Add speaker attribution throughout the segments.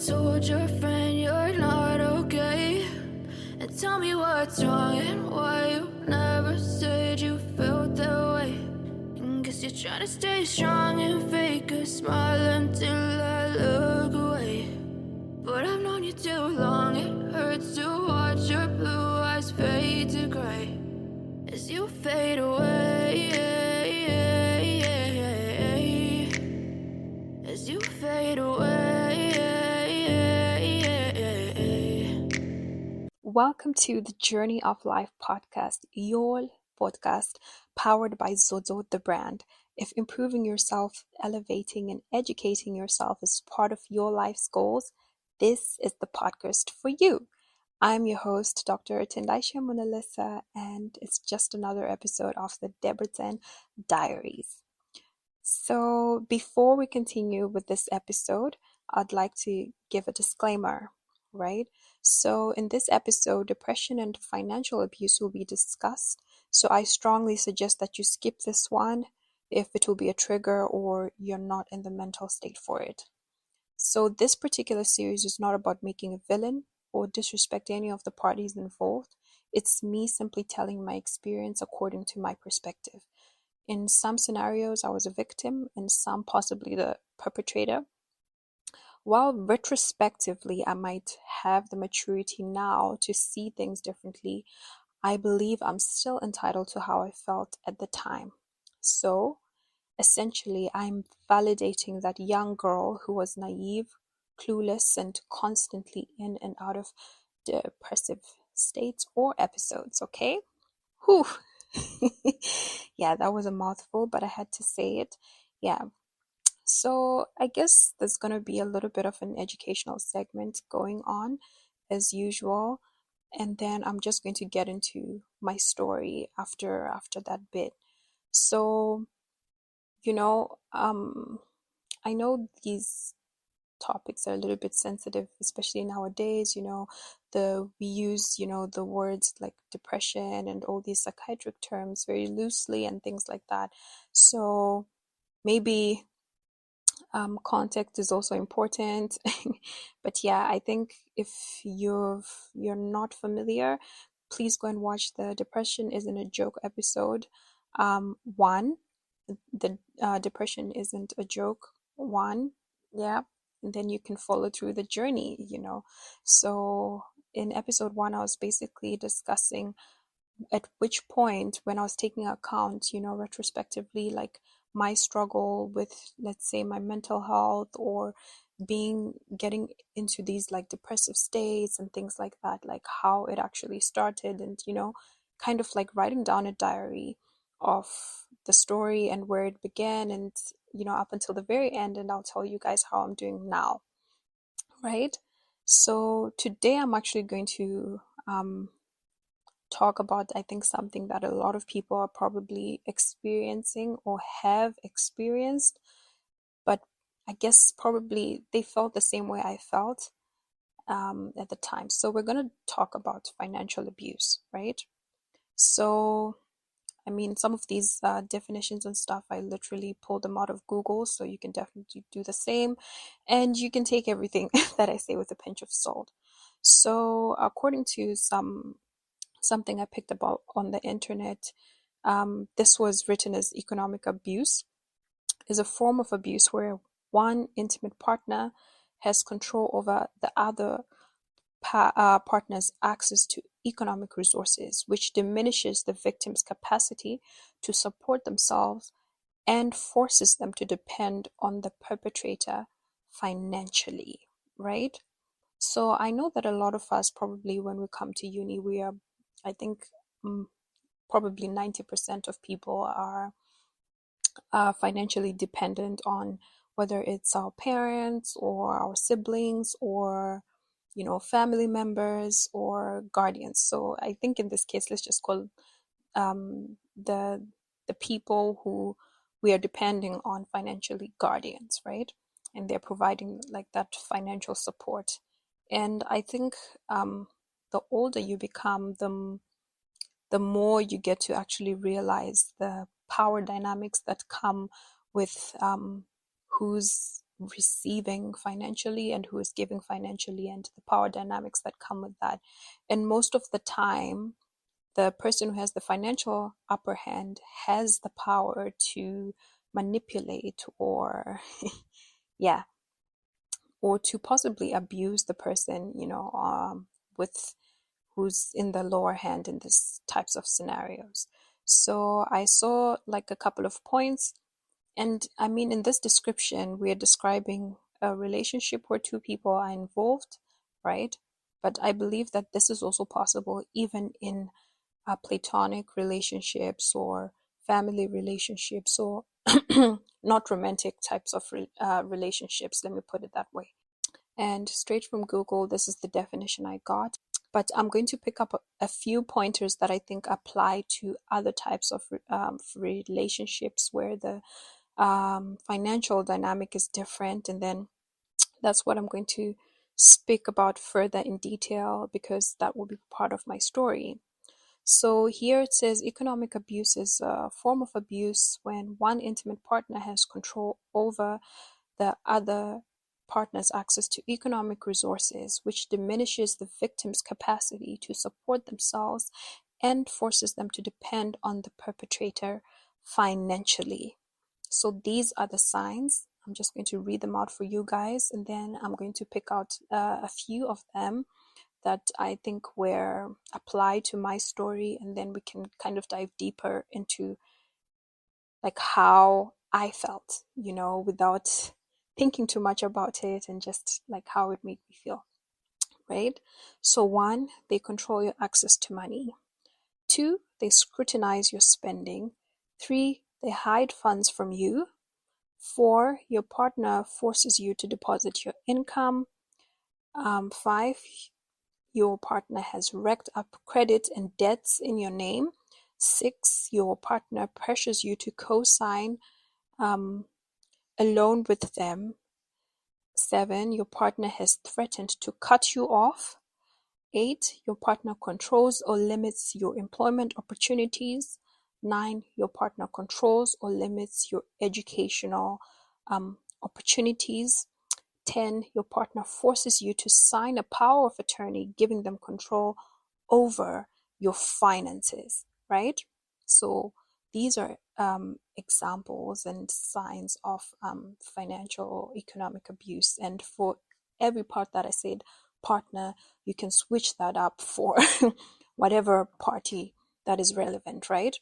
Speaker 1: told your friend you're not okay? And tell me what's wrong and why you never said you felt that way. And guess you're trying to stay strong and fake a smile until I look away. But I've known you too long, it hurts to watch your blue eyes fade to gray as you fade away, as you fade away.
Speaker 2: Welcome to the Journey of Life podcast, your podcast powered by Zozo the brand. If improving yourself, elevating and educating yourself is part of your life's goals, this is the podcast for you. I'm your host, Dr. Tendaishe Monalissa, and it's just another episode of the Debrecen Diaries. So before we continue with this episode, I'd like to give a disclaimer, right? So in this episode, depression and financial abuse will be discussed. So I strongly suggest that you skip this one if it will be a trigger or you're not in the mental state for it. So this particular series is not about making a villain or disrespect any of the parties involved. It's me simply telling my experience according to my perspective. In some scenarios, I was a victim, in some possibly the perpetrator. While retrospectively, I might have the maturity now to see things differently, I believe I'm still entitled to how I felt at the time. So, essentially, I'm validating that young girl who was naive, clueless, and constantly in and out of depressive states or episodes, okay? Whew. Yeah, that was a mouthful, but I had to say it. Yeah. So I guess there's going to be a little bit of an educational segment going on as usual. And then I'm just going to get into my story after that bit. So, I know these topics are a little bit sensitive, especially nowadays. We use the words like depression and all these psychiatric terms very loosely and things like that. So maybe context is also important. But yeah, I think if you're not familiar, please go and watch the Depression Isn't a Joke episode. One, the depression isn't a joke. One, yeah, and then you can follow through the journey. So in episode 1, I was basically discussing at which point when I was taking account, retrospectively, like my struggle with, let's say, my mental health or getting into these like depressive states and things like that, like how it actually started, and kind of like writing down a diary of the story and where it began, and up until the very end, and I'll tell you guys how I'm doing now, right? So today I'm actually going to talk about, I think, something that a lot of people are probably experiencing or have experienced, but I guess probably they felt the same way I felt at the time. So we're going to talk about financial abuse, right? So, I mean, some of these definitions and stuff, I literally pulled them out of Google, so you can definitely do the same, and you can take everything that I say with a pinch of salt. So, according to something I picked up on the internet, this was written as economic abuse is a form of abuse where one intimate partner has control over the other partner's access to economic resources, which diminishes the victim's capacity to support themselves and forces them to depend on the perpetrator financially, right? So I know that a lot of us probably when we come to uni, I think probably 90% of people are financially dependent on whether it's our parents or our siblings or family members or guardians. So I think in this case, let's just call the people who we are depending on financially guardians, right? And they're providing like that financial support. And I think the older you become, the more you get to actually realize the power dynamics that come with who's receiving financially and who is giving financially, and the power dynamics that come with that. And most of the time, the person who has the financial upper hand has the power to manipulate or yeah, or to possibly abuse the person, with who's in the lower hand in these types of scenarios. So I saw like a couple of points, and I mean, in this description, we are describing a relationship where two people are involved, right? But I believe that this is also possible even in platonic relationships or family relationships, or not romantic types of relationships, let me put it that way. And straight from Google, this is the definition I got. But I'm going to pick up a few pointers that I think apply to other types of relationships where the financial dynamic is different. And then that's what I'm going to speak about further in detail, because that will be part of my story. So here it says economic abuse is a form of abuse when one intimate partner has control over the other partner's access to economic resources, which diminishes the victim's capacity to support themselves and forces them to depend on the perpetrator financially. So these are the signs. I'm just going to read them out for you guys, and then I'm going to pick out a few of them that I think were applied to my story, and then we can kind of dive deeper into like how I felt, without thinking too much about it, and just like how it made me feel, right? So 1, they control your access to money. 2, they scrutinize your spending. 3, they hide funds from you. 4, your partner forces you to deposit your income. 5, your partner has racked up credit and debts in your name. 6, your partner pressures you to co-sign a loan with them. 7, your partner has threatened to cut you off. 8, your partner controls or limits your employment opportunities. 9, your partner controls or limits your educational opportunities. 10, your partner forces you to sign a power of attorney, giving them control over your finances, right? So these are examples and signs of financial or economic abuse. And for every part that I said, partner, you can switch that up for whatever party that is relevant, right?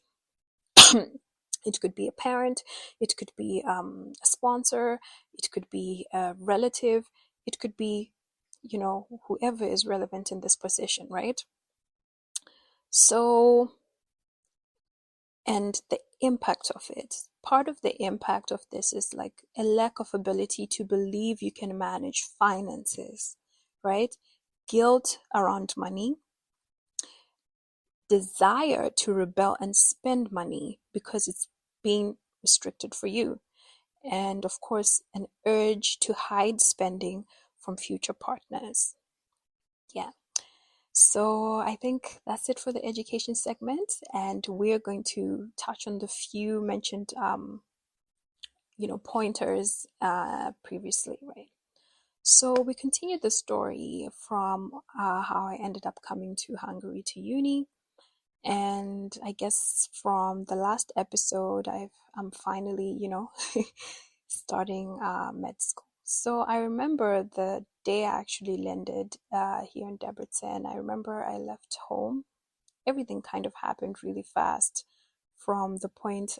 Speaker 2: It could be a parent, it could be a sponsor, it could be a relative, it could be, whoever is relevant in this position, right? So, and the impact of it. Part of the impact of this is like a lack of ability to believe you can manage finances, right? Guilt around money, desire to rebel and spend money because it's being restricted for you, and of course, an urge to hide spending from future partners. Yeah. So I think that's it for the education segment, and we're going to touch on the few mentioned, pointers previously, right? So we continued the story from how I ended up coming to Hungary to uni. And I guess from the last episode, I'm finally, starting med school. So I remember the day I actually landed here in Debrecen. I remember I left home. Everything kind of happened really fast from the point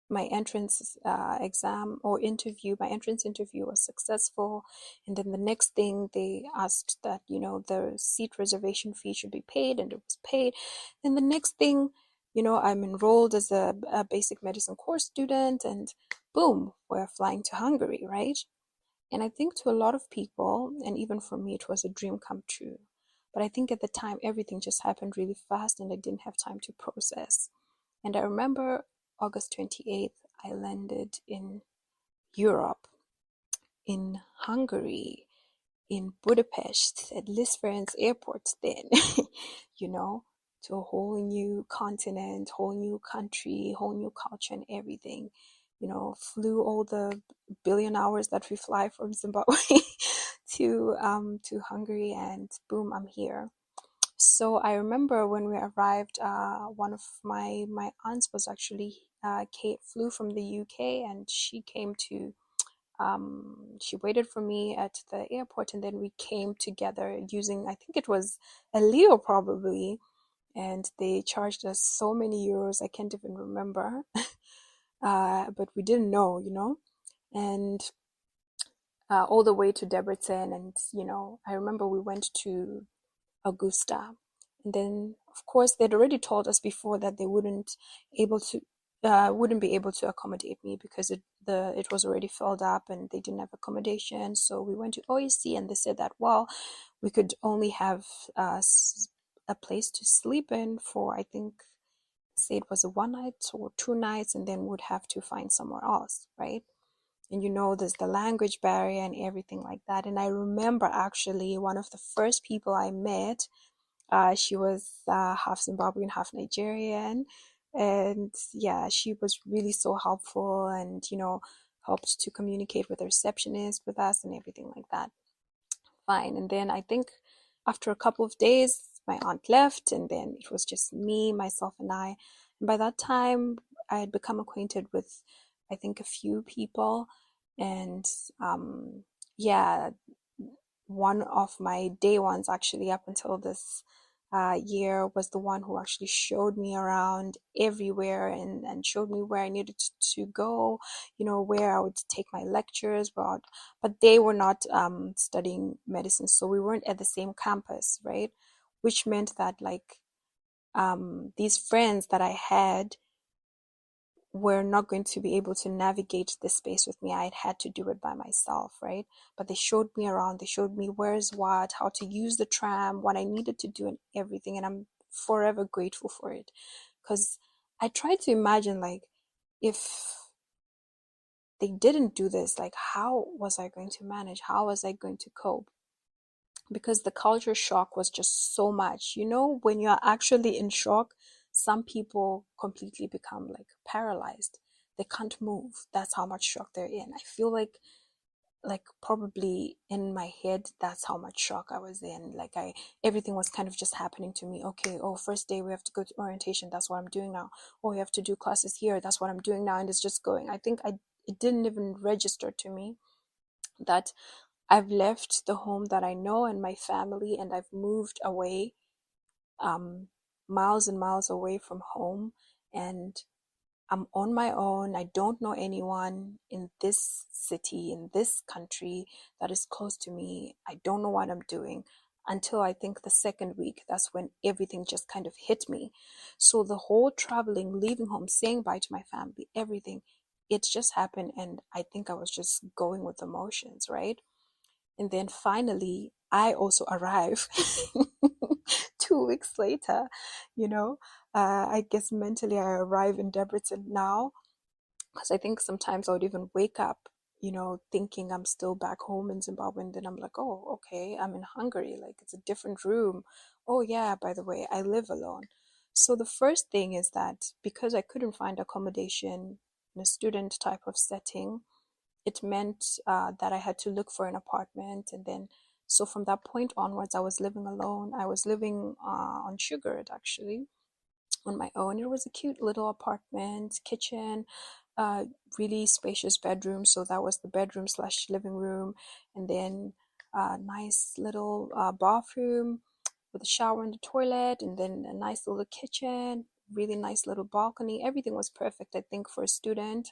Speaker 2: my entrance exam or interview, my entrance interview was successful. And then the next thing they asked that, the seat reservation fee should be paid, and it was paid. And the next thing, I'm enrolled as a basic medicine course student, and boom, we're flying to Hungary, right? And I think to a lot of people, and even for me, it was a dream come true. But I think at the time, everything just happened really fast, and I didn't have time to process. And I remember August 28th, I landed in Europe, in Hungary, in Budapest, at Lisbon's airport then, to a whole new continent, whole new country, whole new culture and everything. Flew all the billion hours that we fly from Zimbabwe to Hungary, and boom, I'm here. So I remember when we arrived, one of my aunts was actually flew from the UK, and she came to she waited for me at the airport, and then we came together using, I think it was a Leo probably, and they charged us so many euros, I can't even remember. But we didn't know, and all the way to Debrecen, and I remember we went to Augusta. And then, of course, they'd already told us before that they wouldn't be able to accommodate me because it was already filled up and they didn't have accommodation. So we went to OEC, and they said that, well, we could only have a place to sleep in for, I think, say it was a 1 night or 2 nights, and then would have to find somewhere else, right? And there's the language barrier and everything like that. And I remember actually one of the first people I met, she was half Zimbabwean, half Nigerian. And yeah, she was really so helpful, and, helped to communicate with the receptionist with us and everything like that. Fine. And then I think after a couple of days, my aunt left, and then it was just me, myself, and I. And by that time, I had become acquainted with, I think, a few people. And yeah, one of my day ones, actually, up until this year, was the one who actually showed me around everywhere, and showed me where I needed to go, where I would take my lectures. But they were not studying medicine, so we weren't at the same campus, right? Which meant that, like, these friends that I had were not going to be able to navigate this space with me. I had to do it by myself, right? But they showed me around, they showed me where's what, how to use the tram, what I needed to do, and everything. And I'm forever grateful for it. Because I tried to imagine, like, if they didn't do this, like, how was I going to manage? How was I going to cope? Because the culture shock was just so much. When you're actually in shock, some people completely become like paralyzed. They can't move. That's how much shock they're in. I feel like probably in my head, that's how much shock I was in. Like, everything was kind of just happening to me. Okay, oh, first day we have to go to orientation, that's what I'm doing now. Oh, we have to do classes here, that's what I'm doing now. And it's just going. I think it didn't even register to me that I've left the home that I know and my family, and I've moved away, um, miles and miles away from home, and I'm on my own. I don't know anyone in this city, in this country that is close to me. I don't know what I'm doing until, I think, the second week. That's when everything just kind of hit me. So the whole traveling, leaving home, saying bye to my family, everything, it just happened. And I think I was just going with emotions, right? And then finally, I also arrive 2 weeks later, you know. I guess mentally I arrive in Debrecen now, because I think sometimes I would even wake up, thinking I'm still back home in Zimbabwe. And then I'm like, oh, okay, I'm in Hungary. Like, it's a different room. Oh, yeah, by the way, I live alone. So the first thing is that because I couldn't find accommodation in a student type of setting, it meant that I had to look for an apartment. And then, so from that point onwards, I was living alone. I was living on Sugared, actually, on my own. It was a cute little apartment, kitchen, uh, really spacious bedroom. So that was the bedroom slash living room. And then a nice little bathroom with a shower and a toilet, and then a nice little kitchen, really nice little balcony. Everything was perfect, I think, for a student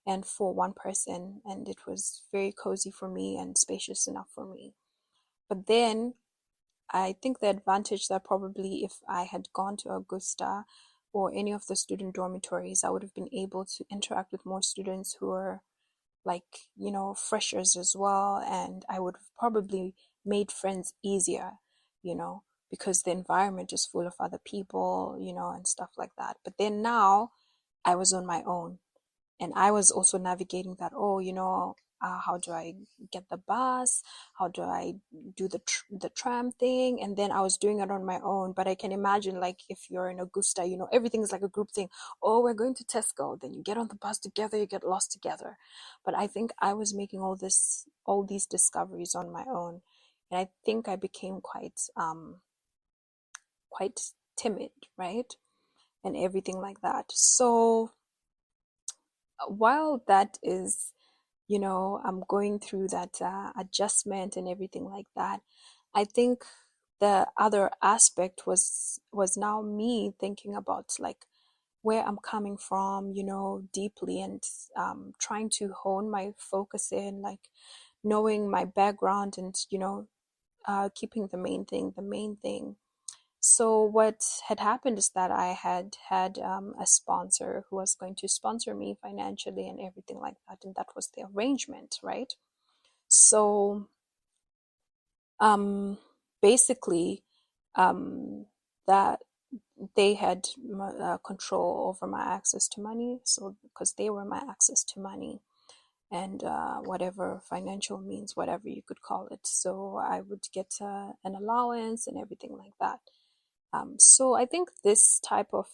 Speaker 2: and for one person. And it was very cozy for me and spacious enough for me. But then I think the advantage that probably if I had gone to Augusta or any of the student dormitories, I would have been able to interact with more students who are, like, freshers as well. And I would have probably made friends easier, because the environment is full of other people, and stuff like that. But then now I was on my own, and I was also navigating that, oh, how do I get the bus? How do I do the tram thing? And then I was doing it on my own. But I can imagine, like, if you're in Augusta, everything is like a group thing. Oh, we're going to Tesco. Then you get on the bus together, you get lost together. But I think I was making all these discoveries on my own. And I think I became quite timid, right? And everything like that. So while that is, I'm going through that adjustment and everything like that, I think the other aspect was now me thinking about, like, where I'm coming from, deeply, and trying to hone my focus in, like, knowing my background, and keeping the main thing. So what had happened is that I had a sponsor who was going to sponsor me financially and everything like that, and that was the arrangement, right? So um, basically, that they had control over my access to money, so because they were my access to money, and whatever financial means, whatever you could call it. So I would get an allowance and everything like that. So I think this type of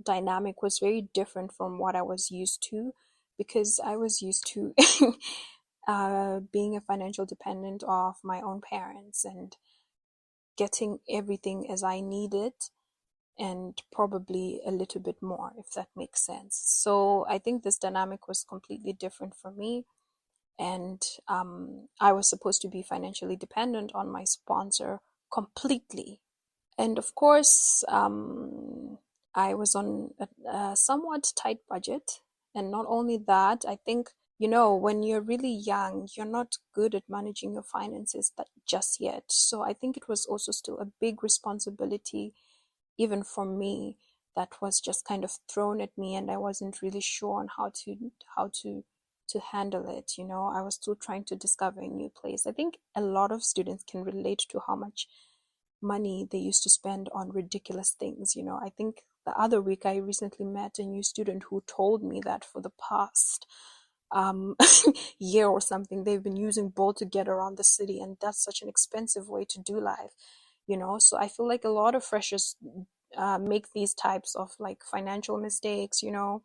Speaker 2: dynamic was very different from what I was used to, because I was used to being a financial dependent of my own parents and getting everything as I needed, and probably a little bit more, if that makes sense. So I think this dynamic was completely different for me. And I was supposed to be financially dependent on my sponsor completely. And of course, I was on a somewhat tight budget. And not only that, I think, when you're really young, you're not good at managing your finances that just yet. So I think it was also still a big responsibility, even for me, that was just kind of thrown at me, and I wasn't really sure on how to handle it. I was still trying to discover a new place. I think a lot of students can relate to how much money they used to spend on ridiculous things. I think the other week I recently met a new student who told me that for the past um, year or something, they've been using Bolt to get around the city, and that's such an expensive way to do life. So I feel like a lot of freshers make these types of, like, financial mistakes. They don't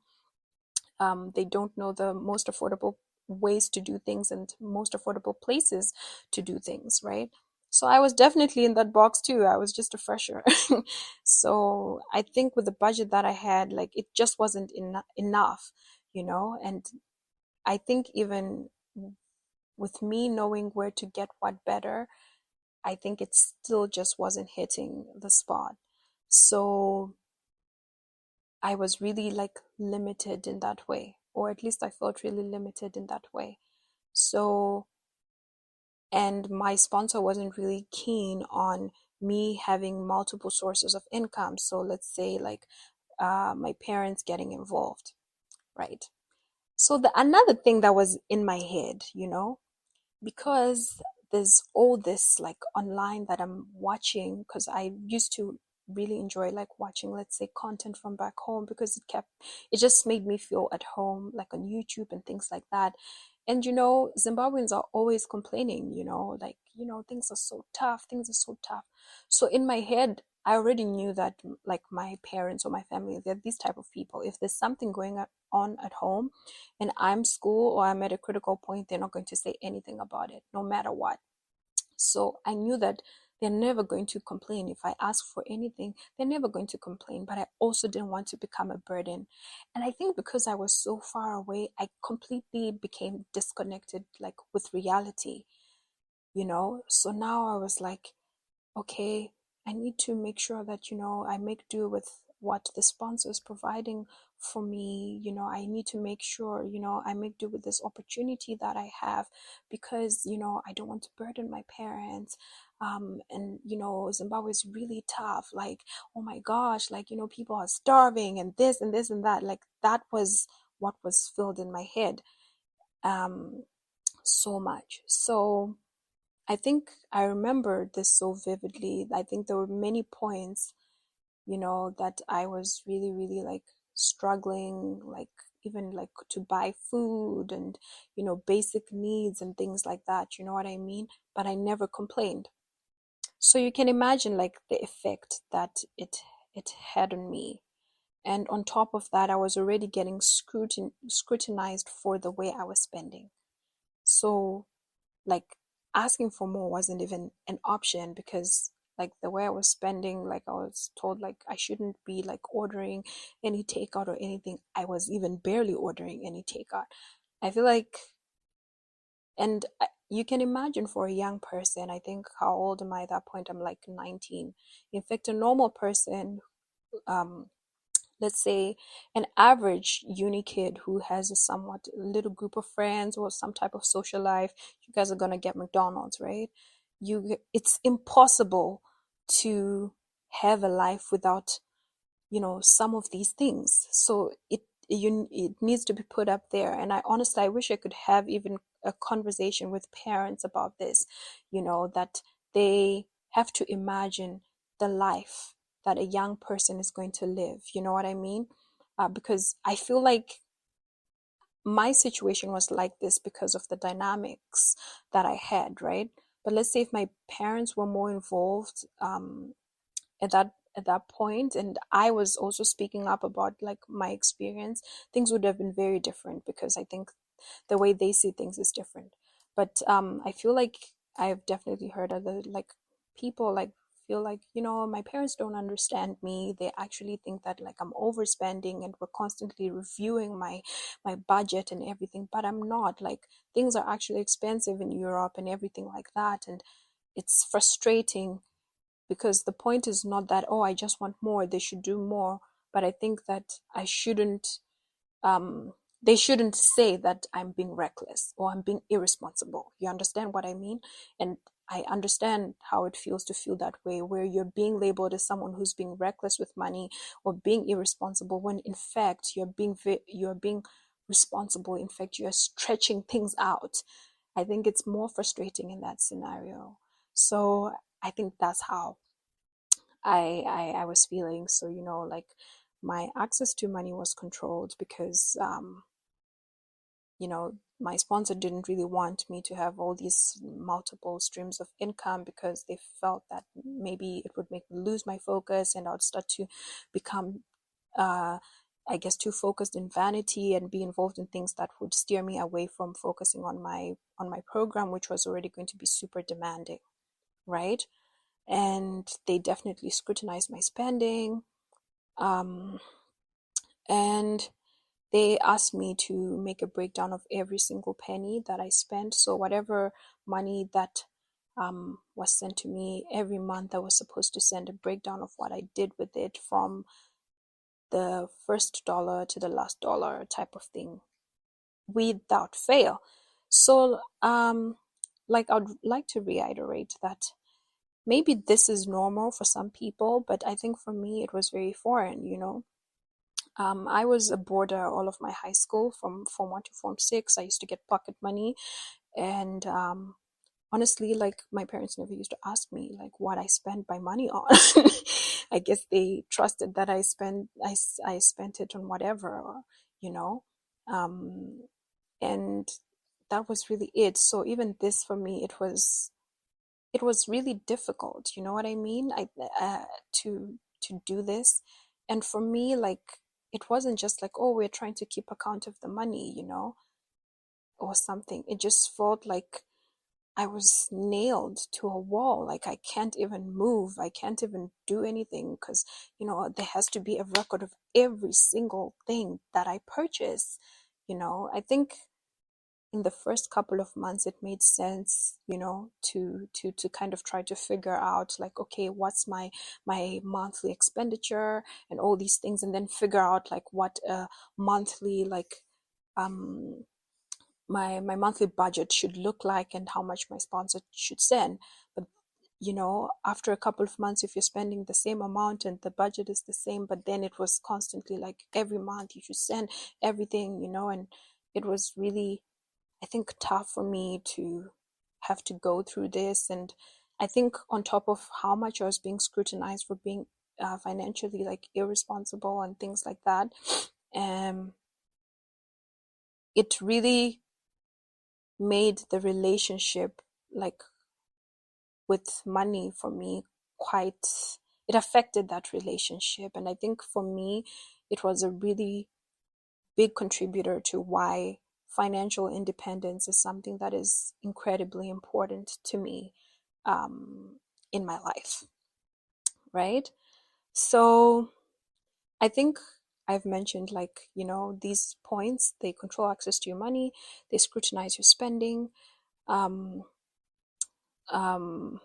Speaker 2: know the most affordable ways to do things and most affordable places to do things, right? So I was definitely in that box too. I was just a fresher. So I think with the budget that I had, like, it just wasn't enough, and I think even with me knowing where to get what better, I think it still just wasn't hitting the spot. So I was really, like, limited in that way, or at least I felt really limited in that way. So, and my sponsor wasn't really keen on me having multiple sources of income. So let's say, like, my parents getting involved, right? So another thing that was in my head, because there's all this, like, online that I'm watching, because I used to really enjoy, like, watching, let's say, content from back home, because it just made me feel at home, like on YouTube and things like that. And Zimbabweans are always complaining, like, things are so tough, things are so tough. So in my head, I already knew that, like, my parents or my family, they're these type of people. If there's something going on at home and I'm school or I'm at a critical point, they're not going to say anything about it, no matter what. So I knew that they're never going to complain. If I ask for anything, they're never going to complain. But I also didn't want to become a burden. And I think because I was so far away, I completely became disconnected, like, with reality, So now I was like, okay, I need to make sure that, I make do with what the sponsor is providing for me. I need to make sure, I make do with this opportunity that I have, because, I don't want to burden my parents. And, Zimbabwe is really tough. Like, oh my gosh, like, people are starving and this and this and that. Like, that was what was filled in my head um, so much. So, I think I remember this so vividly. I think there were many points, that I was really, really, like, struggling, like, even like to buy food and, basic needs and things like that. You know what I mean? But I never complained. So you can imagine like the effect that it had on me. And on top of that, I was already getting scrutinized for the way I was spending. So like asking for more wasn't even an option, because like the way I was spending, like I was told like I shouldn't be like ordering any takeout or anything. I was even barely ordering any takeout. I feel like, and you can imagine for a young person, I think, how old am I at that point? I'm like 19. In fact, a normal person, um, let's say an average uni kid who has a somewhat little group of friends or some type of social life, you guys are gonna get McDonald's, right? It's impossible to have a life without, some of these things. So it needs to be put up there. And I honestly, I wish I could have even a conversation with parents about this, that they have to imagine the life that a young person is going to live. You know what I mean? Because I feel like my situation was like this because of the dynamics that I had, right? But let's say if my parents were more involved, at that point, and I was also speaking up about like my experience, things would have been very different, because I think the way they see things is different. But I feel like I've definitely heard other like people like feel like, my parents don't understand me. They actually think that like I'm overspending and we're constantly reviewing my budget and everything, but I'm not. Like things are actually expensive in Europe and everything like that, and it's frustrating, because the point is not that, oh, I just want more, they should do more. But I think that I shouldn't, um they shouldn't say that I'm being reckless or I'm being irresponsible. You understand what I mean? And I understand how it feels to feel that way, where you're being labeled as someone who's being reckless with money or being irresponsible, when in fact you're being responsible. In fact, you're stretching things out. I think it's more frustrating in that scenario. So I think that's how I was feeling. So, like my access to money was controlled, because my sponsor didn't really want me to have all these multiple streams of income, because they felt that maybe it would make me lose my focus and I would start to become I guess too focused in vanity and be involved in things that would steer me away from focusing on my program, which was already going to be super demanding, right? And they definitely scrutinized my spending. Um, and they asked me to make a breakdown of every single penny that I spent. So whatever money that was sent to me every month, I was supposed to send a breakdown of what I did with it, from the first dollar to the last dollar type of thing, without fail. So like I'd like to reiterate that maybe this is normal for some people, but I think for me it was very foreign. I was a boarder all of my high school, from Form 1 to Form 6. I used to get pocket money. And honestly, like my parents never used to ask me like what I spent my money on. I guess they trusted that I spent it on whatever, you know. Um, and that was really it. So even this for me, it was really difficult. You know what I mean? To do this, and for me, like it wasn't just like, oh, we're trying to keep account of the money, or something. It just felt like I was nailed to a wall. Like I can't even move. I can't even do anything, because there has to be a record of every single thing that I purchase. I think in the first couple of months it made sense, to kind of try to figure out like, okay, what's my monthly expenditure and all these things, and then figure out like what a monthly like um my monthly budget should look like, and how much my sponsor should send. But after a couple of months, if you're spending the same amount and the budget is the same, but then it was constantly like every month you should send everything, and it was really, I think, tough for me to have to go through this. And I think on top of how much I was being scrutinized for being financially like irresponsible and things like that, um, it really made the relationship, like with money for me, quite, it affected that relationship. And I think for me, it was a really big contributor to why financial independence is something that is incredibly important to me, in my life, right? So I think I've mentioned, like, these points. They control access to your money, they scrutinize your spending. Um, um,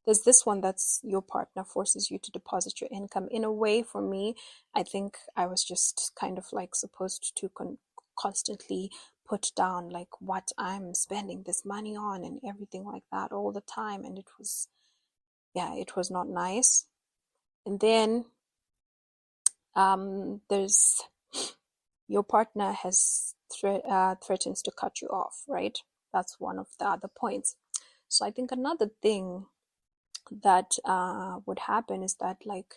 Speaker 2: there's this one that's your partner forces you to deposit your income. In a way, for me, I think I was just kind of like supposed to constantly put down like what I'm spending this money on and everything like that all the time. And it was, yeah, it was not nice. And then there's your partner has threatens to cut you off, right? That's one of the other points. So I think another thing that would happen is that, like,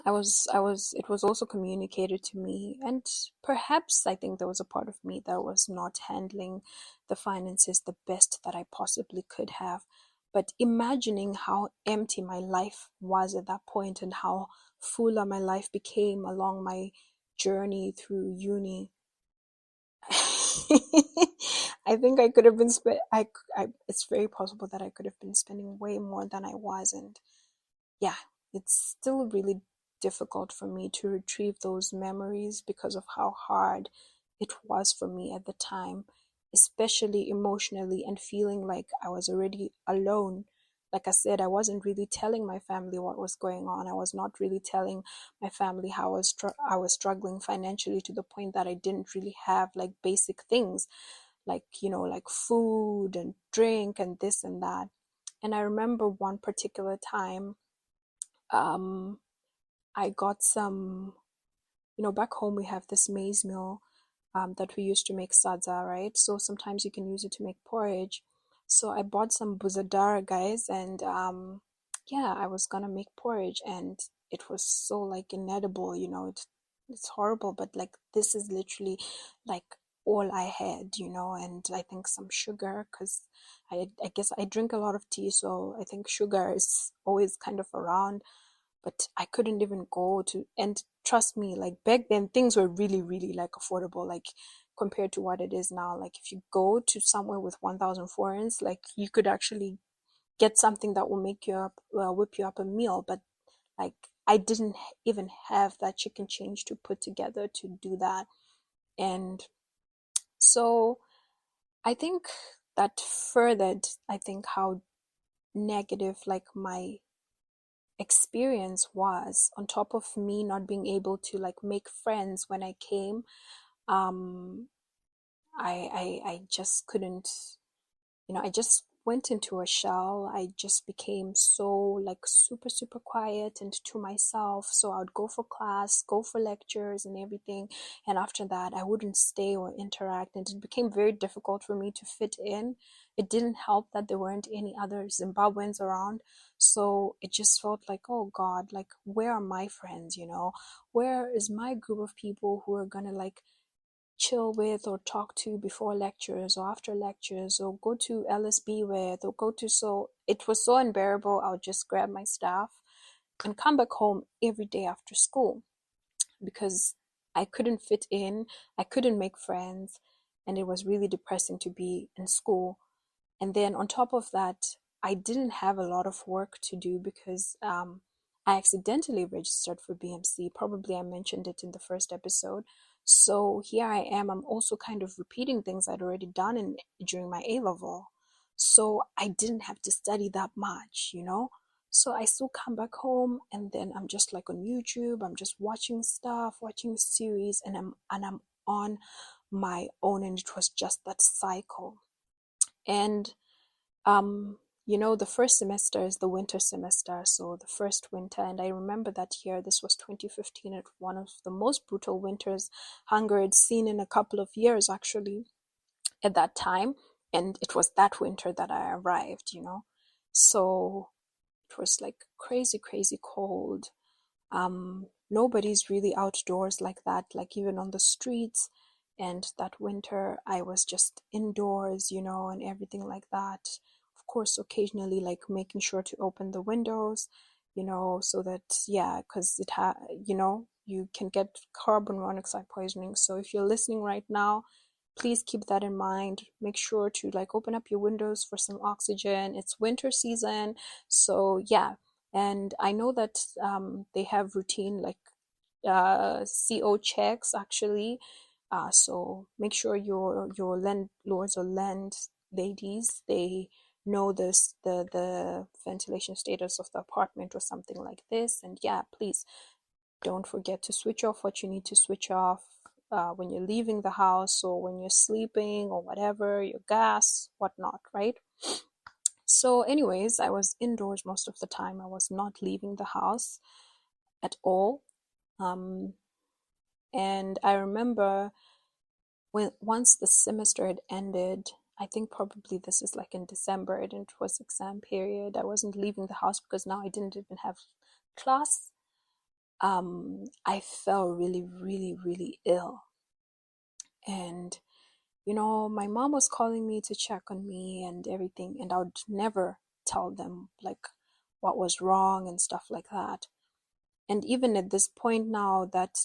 Speaker 2: it was also communicated to me, and perhaps I think there was a part of me that was not handling the finances the best that I possibly could have. But imagining how empty my life was at that point and how fuller my life became along my journey through uni, I think I could have been it's very possible that I could have been spending way more than I was. And yeah, it's still really difficult for me to retrieve those memories because of how hard it was for me at the time, especially emotionally, and feeling like I was already alone. Like I said, I wasn't really telling my family what was going on. I was not really telling my family how I was struggling financially, to the point that I didn't really have like basic things, like, like food and drink and this and that. And I remember one particular time, um, I got some, back home we have this maize meal, that we used to make sadza, right? So sometimes you can use it to make porridge. So I bought some buzadara, guys, and yeah, I was gonna make porridge, and it was so like inedible, it's horrible, but like this is literally like all I had, and I think some sugar, because I guess I drink a lot of tea, so I think sugar is always kind of around. But I couldn't even go to, and trust me, like back then things were really, really like affordable, like compared to what it is now. Like if you go to somewhere with 1,000 forints, like you could actually get something that will make you up, whip you up a meal. But like I didn't even have that chicken change to put together to do that. And so I think that furthered, I think, how negative like my experience was, on top of me not being able to like make friends when I came. um I just couldn't, I just went into a shell. I just became so like super, super quiet and to myself. So I would go for class, go for lectures and everything. And after that, I wouldn't stay or interact. And it became very difficult for me to fit in. It didn't help that there weren't any other Zimbabweans around. So it just felt like, oh God, like, where are my friends? Where is my group of people who are gonna like chill with or talk to before lectures or after lectures, or go to LSB with, or go to, so it was so unbearable. I would just grab my stuff and come back home every day after school, because I couldn't fit in, I couldn't make friends, and it was really depressing to be in school. And then on top of that, I didn't have a lot of work to do because I accidentally registered for BMC. Probably I mentioned it in the first episode. So here I am. I'm also kind of repeating things I'd already done during my A level. So I didn't have to study that much. So I still come back home, and then I'm just like on YouTube. I'm just watching stuff, watching series, and I'm on my own, and it was just that cycle. And the first semester is the winter semester, so the first winter, and I remember that year, this was 2015, it was one of the most brutal winters Hungary had seen in a couple of years, actually, at that time. And it was that winter that I arrived. So it was like crazy, crazy cold. Nobody's really outdoors like that, like even on the streets. And that winter, I was just indoors, and everything like that. Of course, occasionally, like making sure to open the windows, so that, yeah, because you can get carbon monoxide poisoning. So if you're listening right now, please keep that in mind. Make sure to like open up your windows for some oxygen. It's winter season, so yeah. And I know that they have routine like CO checks actually. So make sure your landlords or landladies, they know the ventilation status of the apartment or something like this. And yeah, please don't forget to switch off what you need to switch off when you're leaving the house or when you're sleeping or whatever, your gas, whatnot, right? So, anyways, I was indoors most of the time. I was not leaving the house at all. Um, and I remember when once the semester had ended, I think probably this is like in December, and it was exam period. I wasn't leaving the house because now I didn't even have class. I fell really, really, really ill. And, my mom was calling me to check on me and everything, and I would never tell them like what was wrong and stuff like that. And even at this point now that,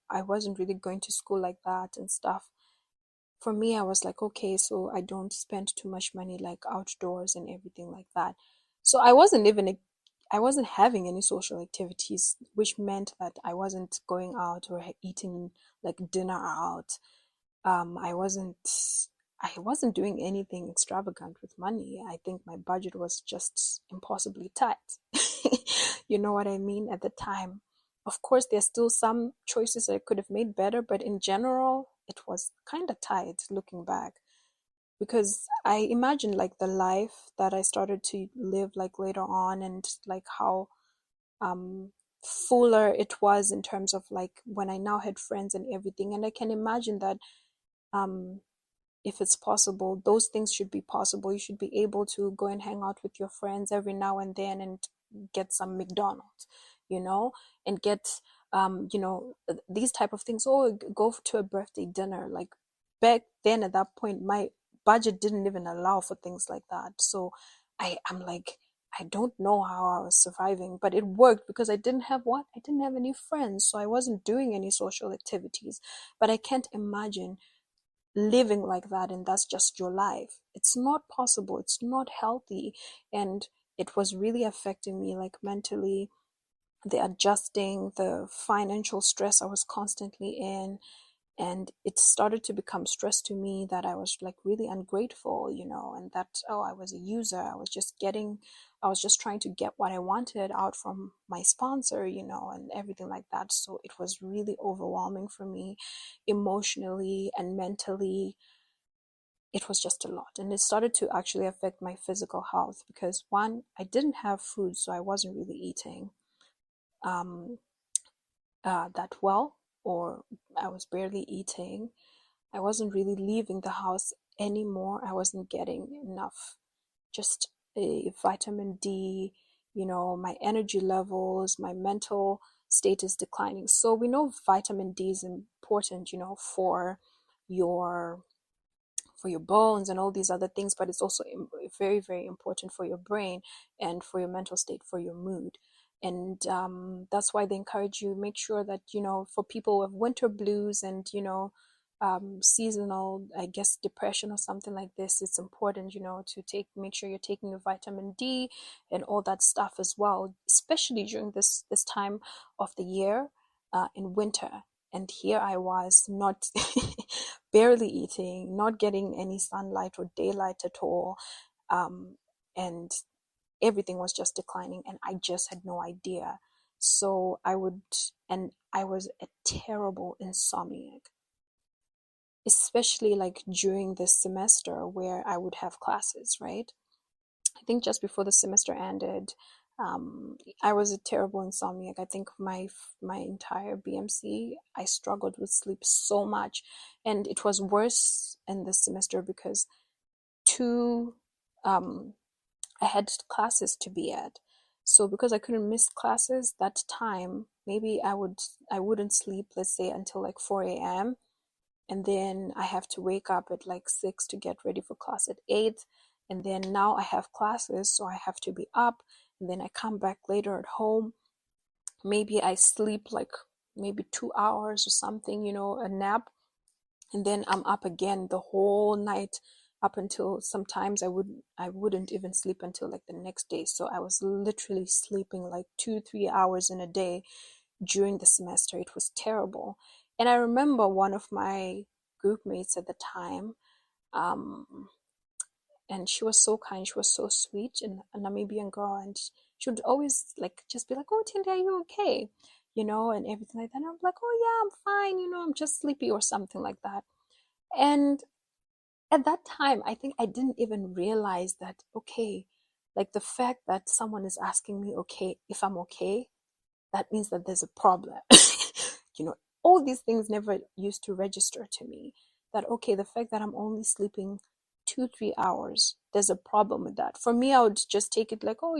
Speaker 2: I wasn't really going to school like that and stuff, for me, I was like, okay, so I don't spend too much money like outdoors and everything like that. So I wasn't having any social activities, which meant that I wasn't going out or eating like dinner out. I wasn't doing anything extravagant with money. I think my budget was just impossibly tight. You know what I mean? At the time. Of course, there's still some choices I could have made better, but in general, it was kind of tight looking back. Because I imagine like the life that I started to live like later on, and like how um fuller it was in terms of like when I now had friends and everything. And I can imagine that um if it's possible, those things should be possible. You should be able to go and hang out with your friends every now and then and get some McDonald's, you know, and get these type of things, or go to a birthday dinner. Like back then at that point, my budget didn't even allow for things like that. So I'm like, I don't know how I was surviving, but it worked because I didn't have what? I didn't have any friends, so I wasn't doing any social activities. But I can't imagine living like that and that's just your life. It's not possible. It's not healthy. And it was really affecting me like mentally, the adjusting, the financial stress I was constantly in. And it started to become stress to me that I was like really ungrateful, and that, oh, I was a user. I was just trying to get what I wanted out from my sponsor, and everything like that. So it was really overwhelming for me emotionally and mentally. It was just a lot. And it started to actually affect my physical health because, one, I didn't have food, so I wasn't really eating um, that well, or I was barely eating. I wasn't really leaving the house anymore. I wasn't getting enough, just a vitamin D, my energy levels, my mental state is declining. So we know vitamin D is important, your for your bones and all these other things, but it's also very, very important for your brain and for your mental state, for your mood. And that's why they encourage you, make sure that, for people with winter blues and, seasonal, I guess, depression or something like this, it's important, to make sure you're taking your vitamin D and all that stuff as well, especially during this time of the year, in winter. And here I was, not barely eating, not getting any sunlight or daylight at all. And everything was just declining, and I just had no idea. So and I was a terrible insomniac, especially like during this semester where I would have classes, right? I think just before the semester ended, I was a terrible insomniac. I think my entire BMC, I struggled with sleep so much, and it was worse in this semester because two, I had classes to be at. So because I couldn't miss classes that time, maybe I wouldn't sleep, let's say, until like 4 a.m. and then I have to wake up at like 6 to get ready for class at 8, and then now I have classes, so I have to be up, and then I come back later at home. Maybe I sleep like maybe 2 hours or something, a nap, and then I'm up again the whole night, up until sometimes I wouldn't even sleep until like the next day. So I was literally sleeping like 2 3 hours in a day during the semester. It was terrible. And I remember one of my group mates at the time, um, and she was so kind, she was so sweet, and a Namibian girl, and she would always like just be like, "Oh, Tindy, are you okay?" And everything like that. And I'm like, "Oh yeah, I'm fine, I'm just sleepy," or something like that. And at that time, I think I didn't even realize that, okay, like the fact that someone is asking me, okay, if I'm okay, that means that there's a problem. you know, all these things never used to register to me. That, okay, the fact that I'm only sleeping 2 3 hours, there's a problem with that. For me, I would just take it like, oh,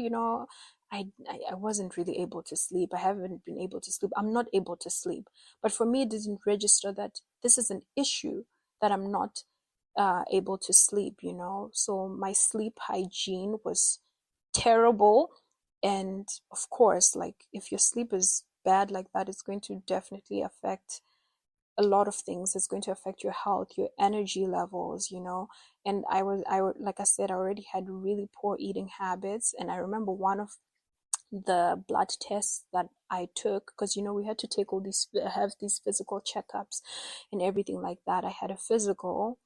Speaker 2: I wasn't really able to sleep. I haven't been able to sleep. I'm not able to sleep. But for me, it didn't register that this is an issue, that I'm not able to sleep. So my sleep hygiene was terrible. And of course, like if your sleep is bad like that, it's going to definitely affect a lot of things. It's going to affect your health, your energy levels. And like I said, I already had really poor eating habits. And I remember one of the blood tests that I took, because we had to take all these, have these physical checkups and everything like that. I had a physical,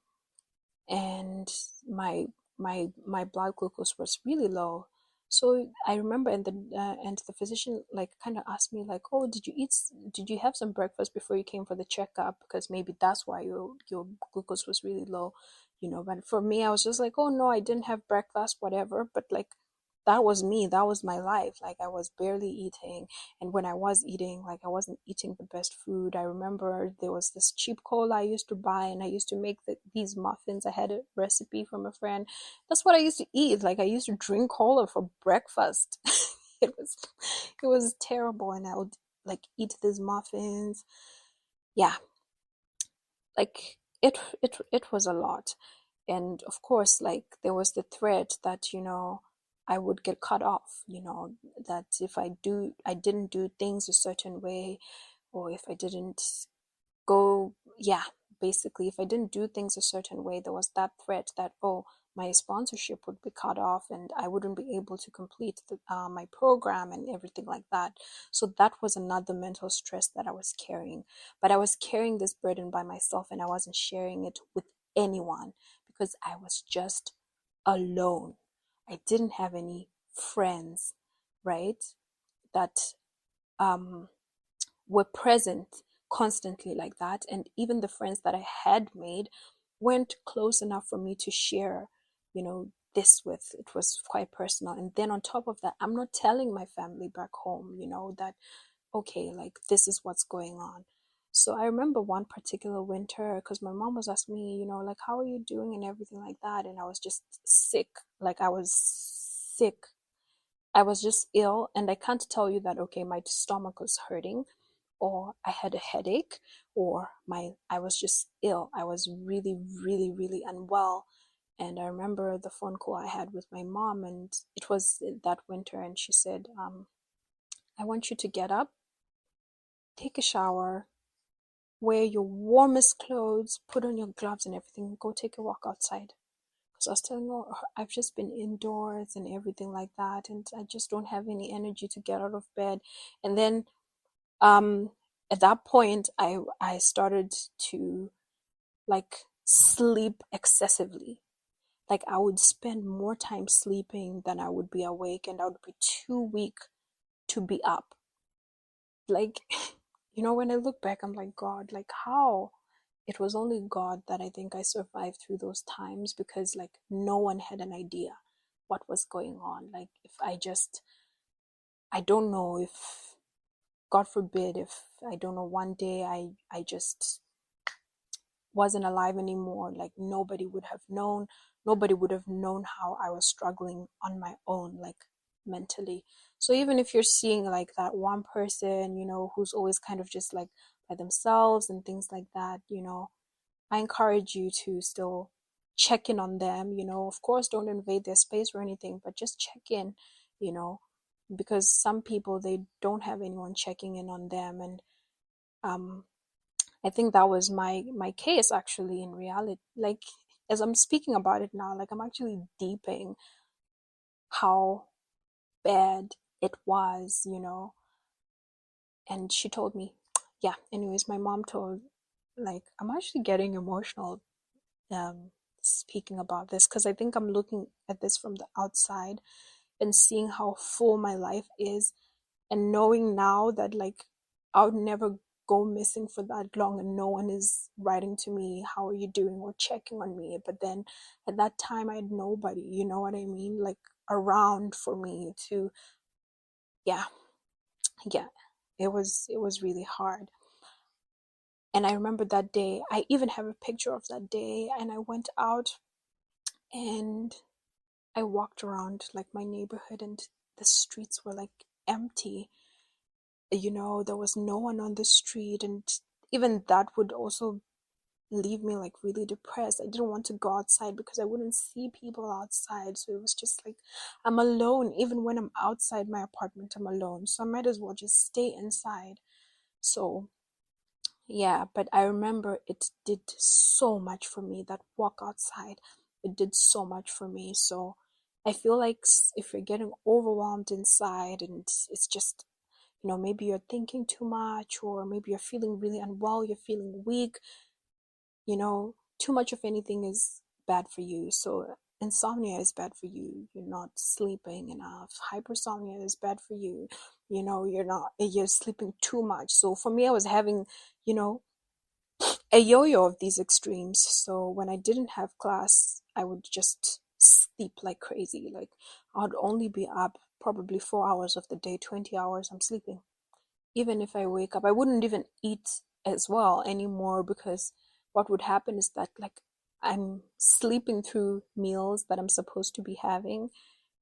Speaker 2: and my blood glucose was really low. So I remember, and the physician like kind of asked me like, oh, did you have some breakfast before you came for the checkup, because maybe that's why your glucose was really low. But for me, I was just like, oh no, I didn't have breakfast, whatever. But like, that was me, that was my life. Like, I was barely eating, and when I was eating, like, I wasn't eating the best food. I remember there was this cheap cola I used to buy, and I used to make these muffins. I had a recipe from a friend. That's what I used to eat. Like, I used to drink cola for breakfast. it was it was terrible. And I would like eat these muffins. Yeah, like it was a lot. And of course, like, there was the threat that I would get cut off, that if I didn't do things a certain way, or if I didn't go, yeah, basically, if I didn't do things a certain way, there was that threat that, oh, my sponsorship would be cut off, and I wouldn't be able to complete my program and everything like that. So that was another mental stress that I was carrying. But I was carrying this burden by myself, and I wasn't sharing it with anyone, because I was just alone. I didn't have any friends, right? That um were present constantly like that. And even the friends that I had made weren't close enough for me to share, this with. It was quite personal. And then on top of that, I'm not telling my family back home, that, okay, like, this is what's going on. So I remember one particular winter, because my mom was asking me, like, how are you doing and everything like that. And I was just sick. Like, I was sick. I was just ill. And I can't tell you that, okay, my stomach was hurting, or I had a headache, or I was just ill. I was really, really, really unwell. And I remember the phone call I had with my mom, and it was that winter, and she said, I want you to get up, take a shower, wear your warmest clothes, put on your gloves and everything, go take a walk outside. Because I was telling her, I've just been indoors and everything like that, and I just don't have any energy to get out of bed. And then um at that point, I started to like sleep excessively. Like, I would spend more time sleeping than I would be awake, and I would be too weak to be up. Like, when I look back, I'm like, God, like, how? It was only God that I think I survived through those times, because like no one had an idea what was going on. Like, if I don't know if, God forbid, if I don't know, one day I just wasn't alive anymore, like, nobody would have known. Nobody would have known how I was struggling on my own, like, mentally. So even if you're seeing like that one person, who's always kind of just like by themselves and things like that, I encourage you to still check in on them. Of course, don't invade their space or anything, but just check in, you know, because some people, they don't have anyone checking in on them. And um, I think that was my case actually in reality. Like, as I'm speaking about it now, like I'm actually deeping how bad it was. And she told me, yeah, anyways, my mom told, like, I'm actually getting emotional um speaking about this, because I think I'm looking at this from the outside and seeing how full my life is, and knowing now that, like, I would never go missing for that long and no one is writing to me, how are you doing, or checking on me. But then at that time I had nobody, you know what I mean, like, around for me to, yeah, yeah, it was really hard. And I remember that day, I even have a picture of that day, and I went out and I walked around like my neighborhood, and the streets were like empty. There was no one on the street, and even that would also leave me like really depressed. I didn't want to go outside because I wouldn't see people outside. So it was just like I'm alone. Even when I'm outside my apartment, I'm alone. So I might as well just stay inside. So yeah, but I remember it did so much for me. That walk outside, it did so much for me. So I feel like if you're getting overwhelmed inside, and it's just, maybe you're thinking too much, or maybe you're feeling really unwell, you're feeling weak, too much of anything is bad for you. So insomnia is bad for you. You're not sleeping enough. Hypersomnia is bad for you. You're sleeping too much. So for me, I was having, you know, a yo-yo of these extremes. So when I didn't have class, I would just sleep like crazy. Like, I'd only be up probably 4 hours of the day, 20 hours I'm sleeping. Even if I wake up, I wouldn't even eat as well anymore, because what would happen is that, like, I'm sleeping through meals that I'm supposed to be having,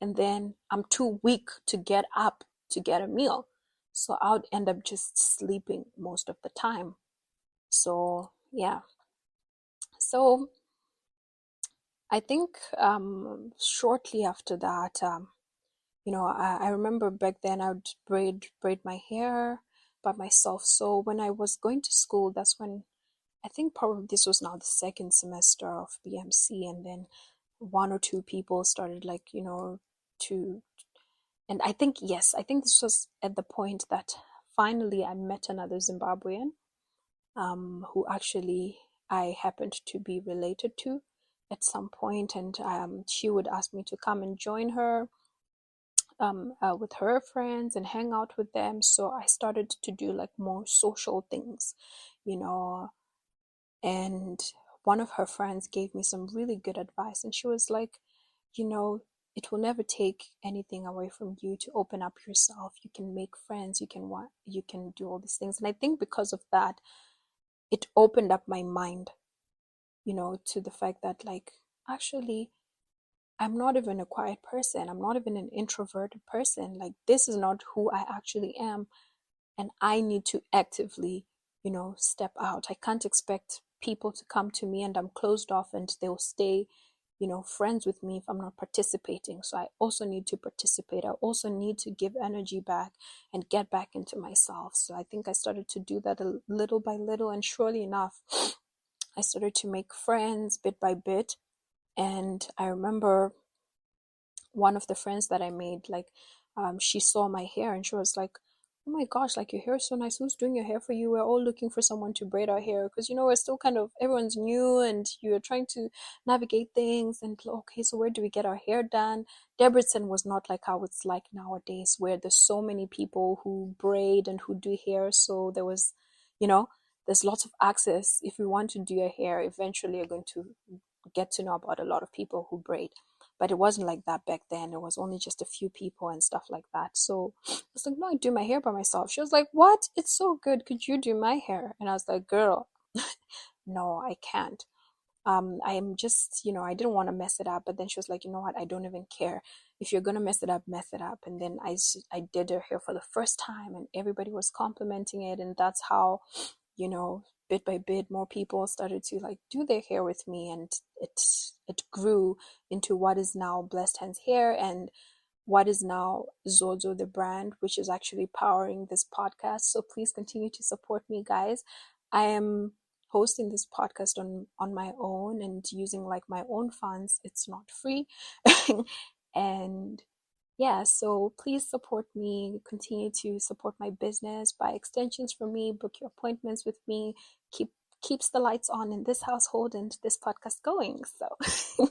Speaker 2: and then I'm too weak to get up to get a meal. So I would end up just sleeping most of the time. So, yeah. So I think shortly after that, I remember back then I would braid my hair by myself. So when I was going to school, that's when, I think probably this was now the second semester of BMC, and then one or two people started, like, to, and I think, yes, I think this was at the point that finally I met another Zimbabwean, who actually I happened to be related to at some point, and she would ask me to come and join her with her friends and hang out with them. So I started to do like more social things, you know. And one of her friends gave me some really good advice, and she was like, it will never take anything away from you to open up yourself. You can make friends. You can do all these things. And I think because of that, it opened up my mind, to the fact that, like, actually, I'm not even a quiet person. I'm not even an introverted person. Like, this is not who I actually am. And I need to actively, step out. I can't expect people to come to me and I'm closed off and they'll stay, friends with me if I'm not participating. So I also need to participate. I also need to give energy back and get back into myself. So I think I started to do that a little by little. And surely enough, I started to make friends bit by bit. And I remember one of the friends that I made, like, she saw my hair and she was like, "Oh my gosh, like, your hair is so nice. Who's doing your hair for you? We're all looking for someone to braid our hair." Because, we're still kind of, everyone's new and you're trying to navigate things. And okay, so where do we get our hair done? Debrecen was not like how it's like nowadays, where there's so many people who braid and who do hair. So there was, there's lots of access. If you want to do your hair, eventually you're going to get to know about a lot of people who braid. But it wasn't like that back then. It was only just a few people and stuff like that. So I was like, no, I do my hair by myself. She was like, what? It's so good. Could you do my hair? And I was like, girl, no, I can't. I am just, I didn't want to mess it up. But then she was like, you know what? I don't even care. If you're going to mess it up, mess it up. And then I did her hair for the first time and everybody was complimenting it. And that's how, you know, bit by bit, more people started to like do their hair with me, and it grew into what is now Blessed Hands Hair, and what is now Zozo the brand, which is actually powering this podcast. So please continue to support me, guys. I am hosting this podcast on my own and using like my own funds. It's not free. And yeah, so please support me, continue to support my business, buy extensions for me, book your appointments with me, keeps the lights on in this household and this podcast going. So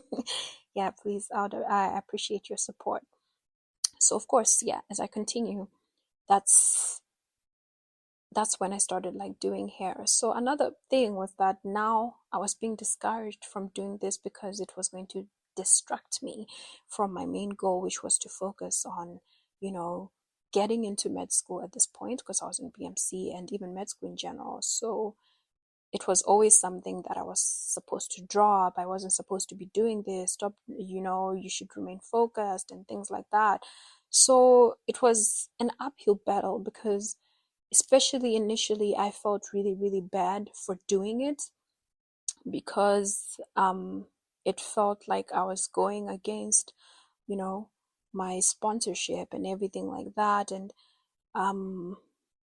Speaker 2: yeah, please, I appreciate your support. So of course, yeah, as I continue, that's when I started like doing hair. So another thing was that now I was being discouraged from doing this because it was going to distract me from my main goal, which was to focus on, getting into med school at this point, because I was in BMC and even med school in general. So it was always something that I was supposed to drop. I wasn't supposed to be doing this. Stop, you should remain focused and things like that. So it was an uphill battle because, especially initially, I felt really, really bad for doing it because it felt like I was going against, my sponsorship and everything like that. And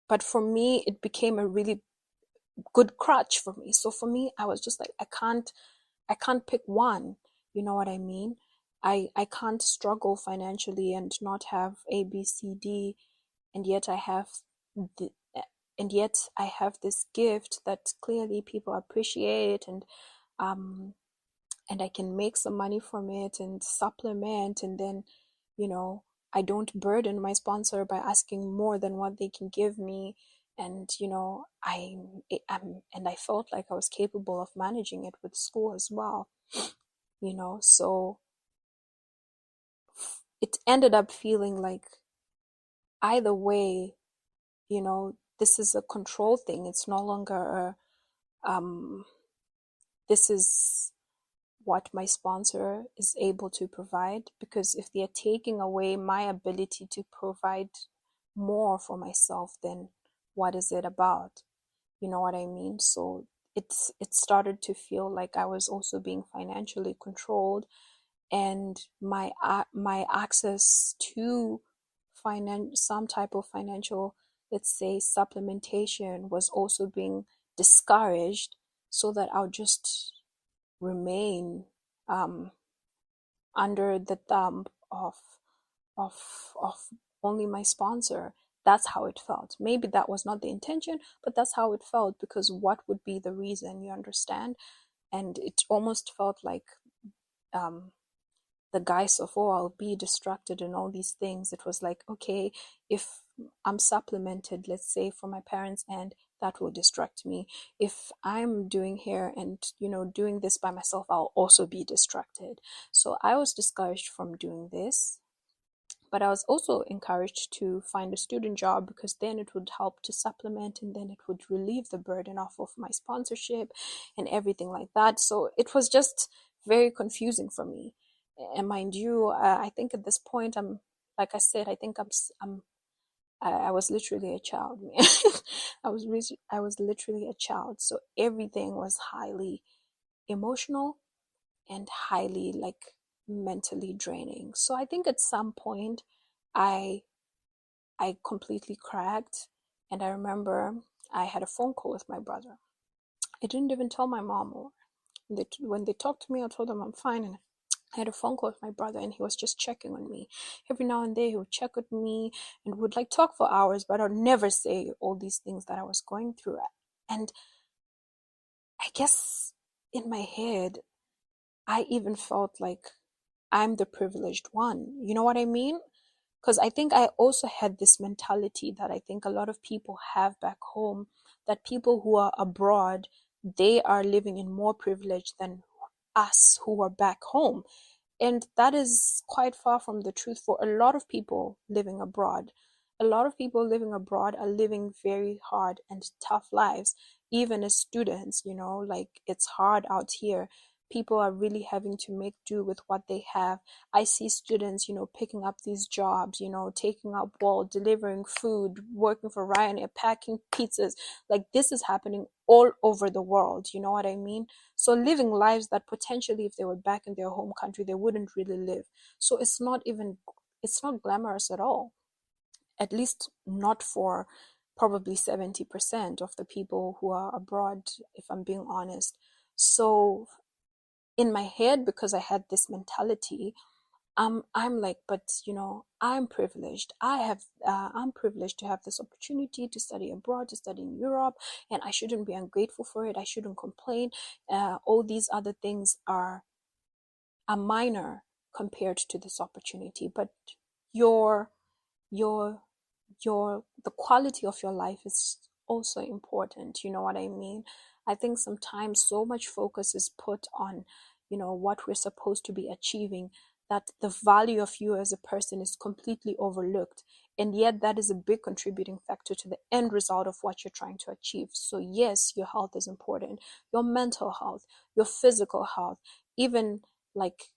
Speaker 2: but for me, it became a really good crutch for me. So for me, I was just like, I can't pick one. You know what I mean? I can't struggle financially and not have A, B, C, D, and yet the, I have this gift that clearly people appreciate, um and I can make some money from it and supplement, and then, I don't burden my sponsor by asking more than what they can give me. And, and I felt like I was capable of managing it with school as well, so it ended up feeling like either way, this is a control thing. It's no longer this is what my sponsor is able to provide, because if they're taking away my ability to provide more for myself, then what is it about? You know what I mean? So it started to feel like I was also being financially controlled, and my access to some type of financial, let's say, supplementation was also being discouraged, so that I'll just remain um, under the thumb of of only my sponsor. That's how it felt. Maybe that was not the intention, but that's how it felt, because what would be the reason, you understand? And it almost felt like um, the guise of, oh, I'll be distracted and all these things. It was like, okay, if I'm supplemented, let's say from my parents' end, that will distract me. If I'm doing hair and, doing this by myself, I'll also be distracted. So I was discouraged from doing this. But I was also encouraged to find a student job, because then it would help to supplement, and then it would relieve the burden off of my sponsorship and everything like that. So it was just very confusing for me. And mind you, I think at this point, like I said, I think I was literally a child, man. I was literally a child. So everything was highly emotional and highly like mentally draining. So I think at some point I I completely cracked, and I remember I had a phone call with my brother. I didn't even tell my mom, or when they talked to me, I told them I'm fine, and I had a phone call with my brother, and he was just checking on me. Every now and then he would check with me and would like talk for hours, but I'd never say all these things that I was going through. And I guess in my head, I even felt like I'm the privileged one. You know what I mean? Because I think I also had this mentality that I think a lot of people have back home, that people who are abroad, they are living in more privilege than us who are back home. And that is quite far from the truth for a lot of people living abroad. A lot of people living abroad are living very hard and tough lives, even as students, like it's hard out here. people are really having to make do with what they have. I see students, picking up these jobs, taking up wall, delivering food, working for Ryanair, packing pizzas. Like, this is happening all over the world. You know what I mean? So living lives that potentially, if they were back in their home country, they wouldn't really live. So it's not glamorous at all. At least not for probably 70% of the people who are abroad, if I'm being honest. So in my head, because I had this mentality, I'm like, but I'm privileged. I'm privileged to have this opportunity to study abroad, to study in Europe, and I shouldn't be ungrateful for it. I shouldn't complain. All these other things are minor compared to this opportunity. But your your the quality of your life is also important. You know what I mean? I think sometimes so much focus is put on what we're supposed to be achieving, that the value of you as a person is completely overlooked, and yet that is a big contributing factor to the end result of what you're trying to achieve. So yes, your health is important, your mental health, your physical health, even like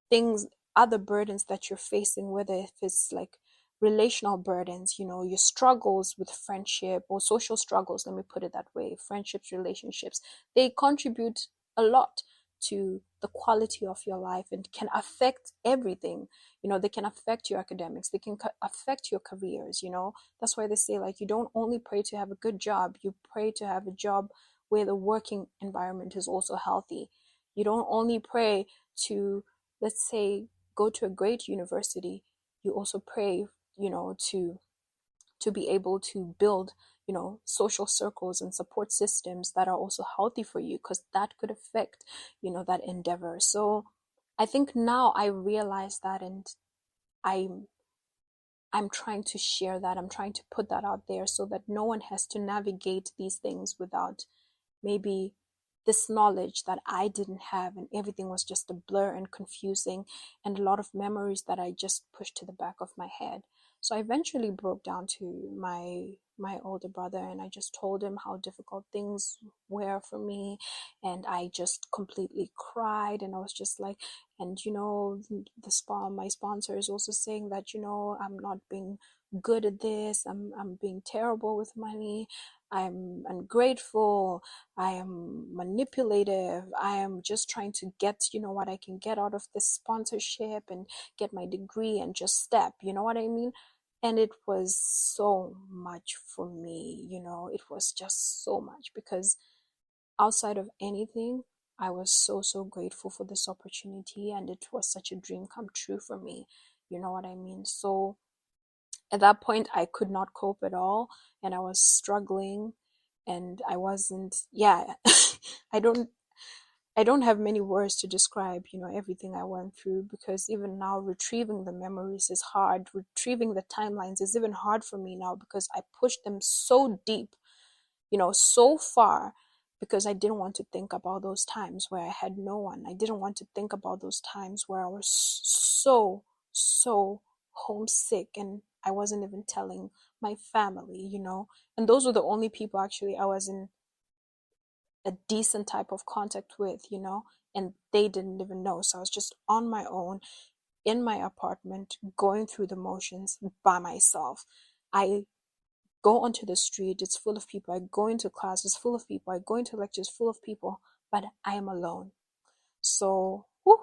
Speaker 2: things, other burdens that you're facing, whether if it's like relational burdens, your struggles with friendship or social struggles, let me put it that way, friendships, relationships, they contribute a lot to the quality of your life and can affect everything. They can affect your academics, they can affect your careers. That's why they say, like, you don't only pray to have a good job, you pray to have a job where the working environment is also healthy. You don't only pray to, let's say, go to a great university, you also pray, to be able to build, social circles and support systems that are also healthy for you, because that could affect, that endeavor. So I think now I realize that, and I'm I'm trying to share that. I'm trying to put that out there so that no one has to navigate these things without maybe this knowledge that I didn't have, and everything was just a blur and confusing, and a lot of memories that I just pushed to the back of my head. So I eventually broke down to my older brother, and I just told him how difficult things were for me, and I just completely cried, and I was just like, and my sponsor is also saying that I'm not being good at this, I'm being terrible with money, I'm ungrateful, I am manipulative, I am just trying to get what I can get out of this sponsorship and get my degree and just step, you know what I mean? And it was so much for me, it was just so much, because outside of anything, I was so grateful for this opportunity, and it was such a dream come true for me, you know what I mean? So at that point, I could not cope at all, and I was struggling, and I wasn't, yeah. I don't I don't have many words to describe, everything I went through, because even now retrieving the memories is hard. Retrieving the timelines is even hard for me now, because I pushed them so deep, so far, because I didn't want to think about those times where I had no one. I didn't want to think about those times where I was so homesick, and I wasn't even telling my family. And those were the only people actually I was in a decent type of contact with, and they didn't even know. So I was just on my own in my apartment, going through the motions by myself. I go onto the street, it's full of people. I go into classes full of people. I go into lectures full of people, but I am alone. So, whew,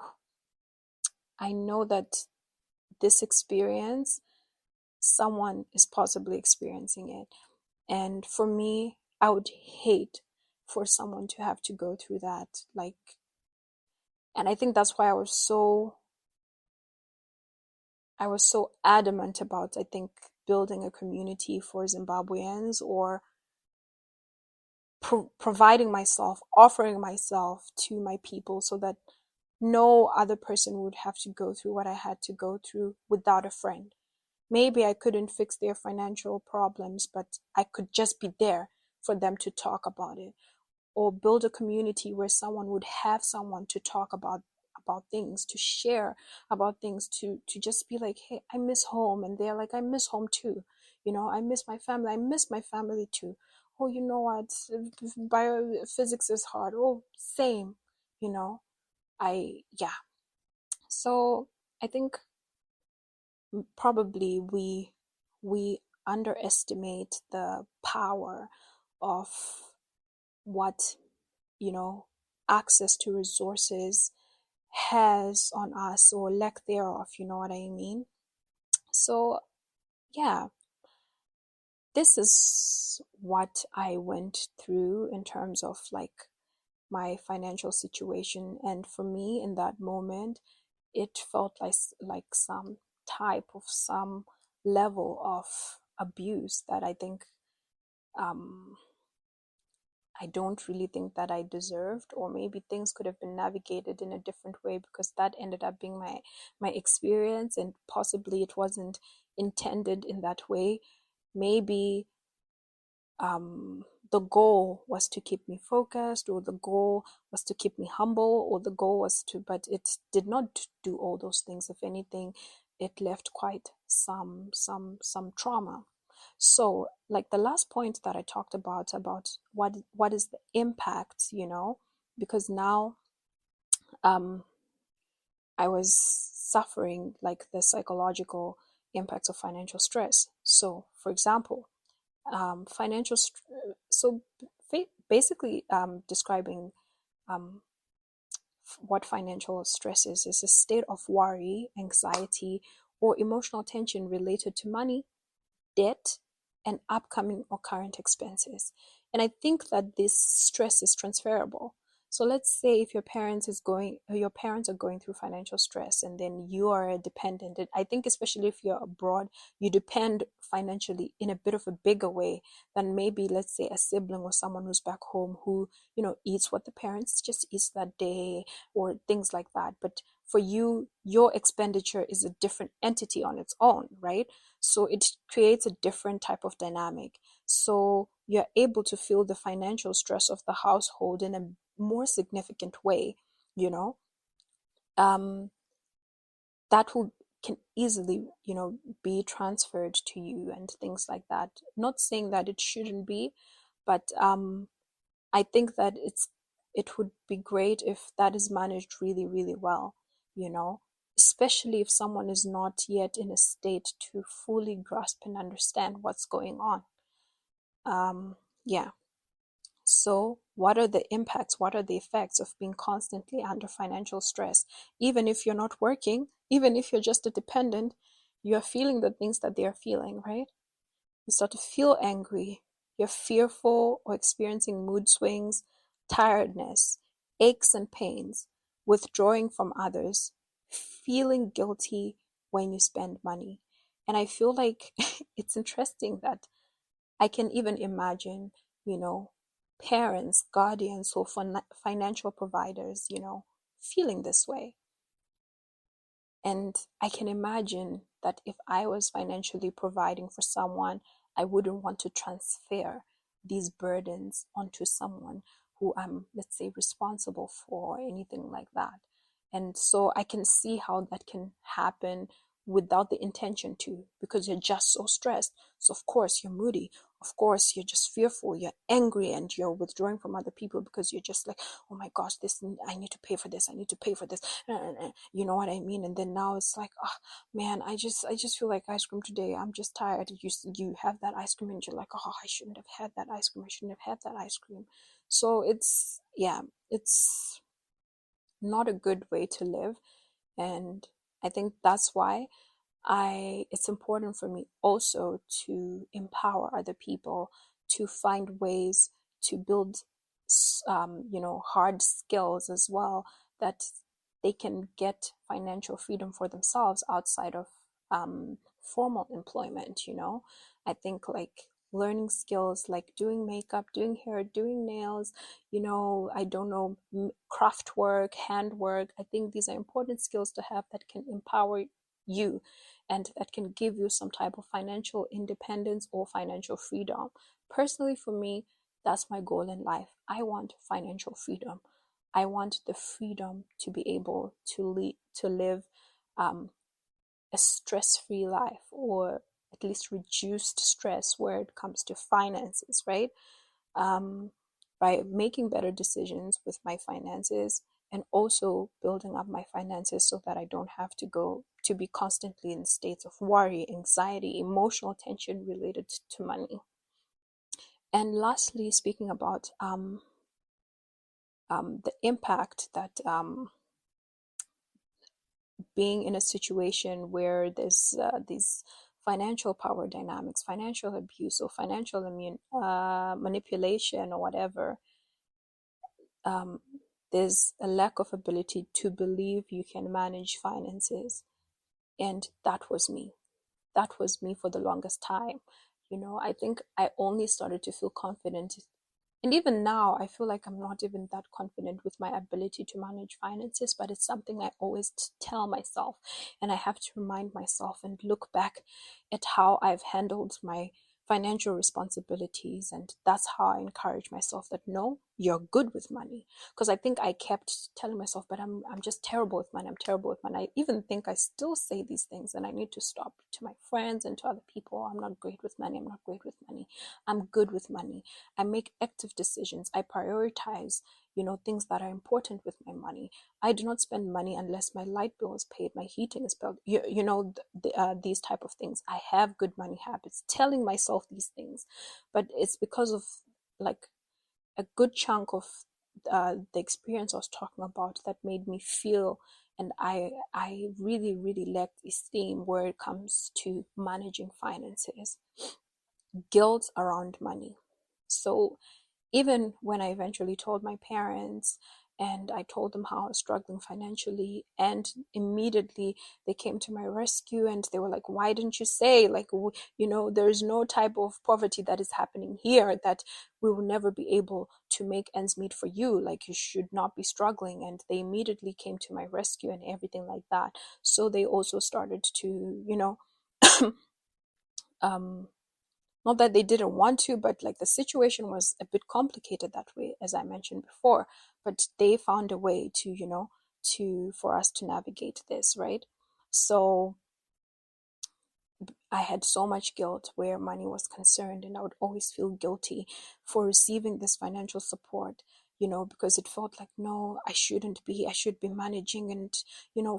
Speaker 2: I know that this experience, someone is possibly experiencing it. And for me, I would hate for someone to have to go through that. Like, and I think that's why I was so adamant about, I think, building a community for Zimbabweans, or providing myself, offering myself to my people, so that no other person would have to go through what I had to go through without a friend. Maybe I couldn't fix their financial problems, but I could just be there for them to talk about it, or build a community where someone would have someone to talk about things, to share about things, to just be like, hey, I miss home, and they're like, I miss home too, I miss my family, I miss my family too. Oh, you know what, biophysics is hard. Oh, same, you know Yeah. So I think probably we underestimate the power of what, you know, access to resources has on us, or lack thereof, you know what I mean? So yeah, this is what I went through in terms of like my financial situation. And for me in that moment, it felt like some type of some level of abuse that I think um, I don't really think that I deserved, or maybe things could have been navigated in a different way, because that ended up being my experience, and possibly it wasn't intended in that way. Maybe um, the goal was to keep me focused, or the goal was to keep me humble, or the goal was to, but it did not do all those things. If anything, it left quite some trauma. So, like the last point that I talked about what is the impact, you know, because now um I was suffering like the psychological impacts of financial stress. So, for example, financial so basically describing um, what financial stress is a state of worry, anxiety, or emotional tension related to money, debt, and upcoming or current expenses. And I think that this stress is transferable. So let's say if your parents are going through financial stress, and then you are a dependent. I think especially if you're abroad, you depend financially in a bit of a bigger way than maybe, let's say, a sibling or someone who's back home who, you know, eats what the parents just eats that day, or things like that. But for you, your expenditure is a different entity on its own, right? So it creates a different type of dynamic. So you're able to feel the financial stress of the household in a more significant way, you know. Um, that will can easily, you know, be transferred to you and things like that. Not saying that it shouldn't be, but I think that it would be great if that is managed really, really well, you know, especially if someone is not yet in a state to fully grasp and understand what's going on. Yeah. So, what are the impacts? What are the effects of being constantly under financial stress? Even if you're not working, even if you're just a dependent, you're feeling the things that they're feeling, right? You start to feel angry, you're fearful or experiencing mood swings, tiredness, aches and pains, withdrawing from others, feeling guilty when you spend money. And I feel like it's interesting that I can even imagine, you know, parents, guardians, or financial providers, you know, feeling this way. And I can imagine that if I was financially providing for someone, I wouldn't want to transfer these burdens onto someone who I'm, let's say, responsible for, or anything like that. And so I can see how that can happen without the intention to, because you're just so stressed. So, of course, you're moody. Of course, you're just fearful. You're angry, and you're withdrawing from other people because you're just like, oh my gosh, this, I need to pay for this. I need to pay for this. You know what I mean? And then now it's like, oh man, I just feel like ice cream today. I'm just tired. You have that ice cream, and you're like, oh, I shouldn't have had that ice cream. I shouldn't have had that ice cream. So it's, yeah, it's not a good way to live. And I think that's why I it's important for me also to empower other people to find ways to build you know, hard skills as well, that they can get financial freedom for themselves outside of formal employment, you know. I think like learning skills like doing makeup, doing hair, doing nails, you know, I don't know, craft work, handwork. I think these are important skills to have that can empower you, and that can give you some type of financial independence or financial freedom. Personally, for me, that's my goal in life. I want financial freedom. I want the freedom to be able to live um, a stress-free life, or at least reduced stress where it comes to finances, right? Um, by making better decisions with my finances, and also building up my finances so that I don't have to go to be constantly in states of worry, anxiety, emotional tension related to money. And lastly, speaking about the impact that being in a situation where there's these financial power dynamics, financial abuse, or financial manipulation, or whatever, um, there's a lack of ability to believe you can manage finances. And that was me. That was me for the longest time. I think I only started to feel confident. And even now, I feel like I'm not even that confident with my ability to manage finances, but it's something I always tell myself. And I have to remind myself and look back at how I've handled my financial responsibilities. And that's how I encourage myself that no, you're good with money. Because I think I kept telling myself, but I'm just terrible with money. I'm terrible with money. I even think I still say these things, and I need to stop to my friends and to other people. I'm not great with money. I'm not great with money. I'm good with money. I make active decisions. I prioritize, things that are important with my money. I do not spend money unless my light bill is paid, my heating is paid, these type of things. I have good money habits, telling myself these things. But it's because of like a good chunk of the experience I was talking about that made me feel, and I really, really lacked esteem where it comes to managing finances, guilt around money. So even when I eventually told my parents and I told them how I was struggling financially, and immediately they came to my rescue and they were like, why didn't you say, like, there's no type of poverty that is happening here, that we will never be able to make ends meet for you, like you should not be struggling. And they immediately came to my rescue and everything like that. So they also started to, um not that they didn't want to, but like the situation was a bit complicated that way, as I mentioned before. But they found a way to, for us to navigate this, right? So I had so much guilt where money was concerned, and I would always feel guilty for receiving this financial support, because it felt like, no, I shouldn't be, I should be managing and,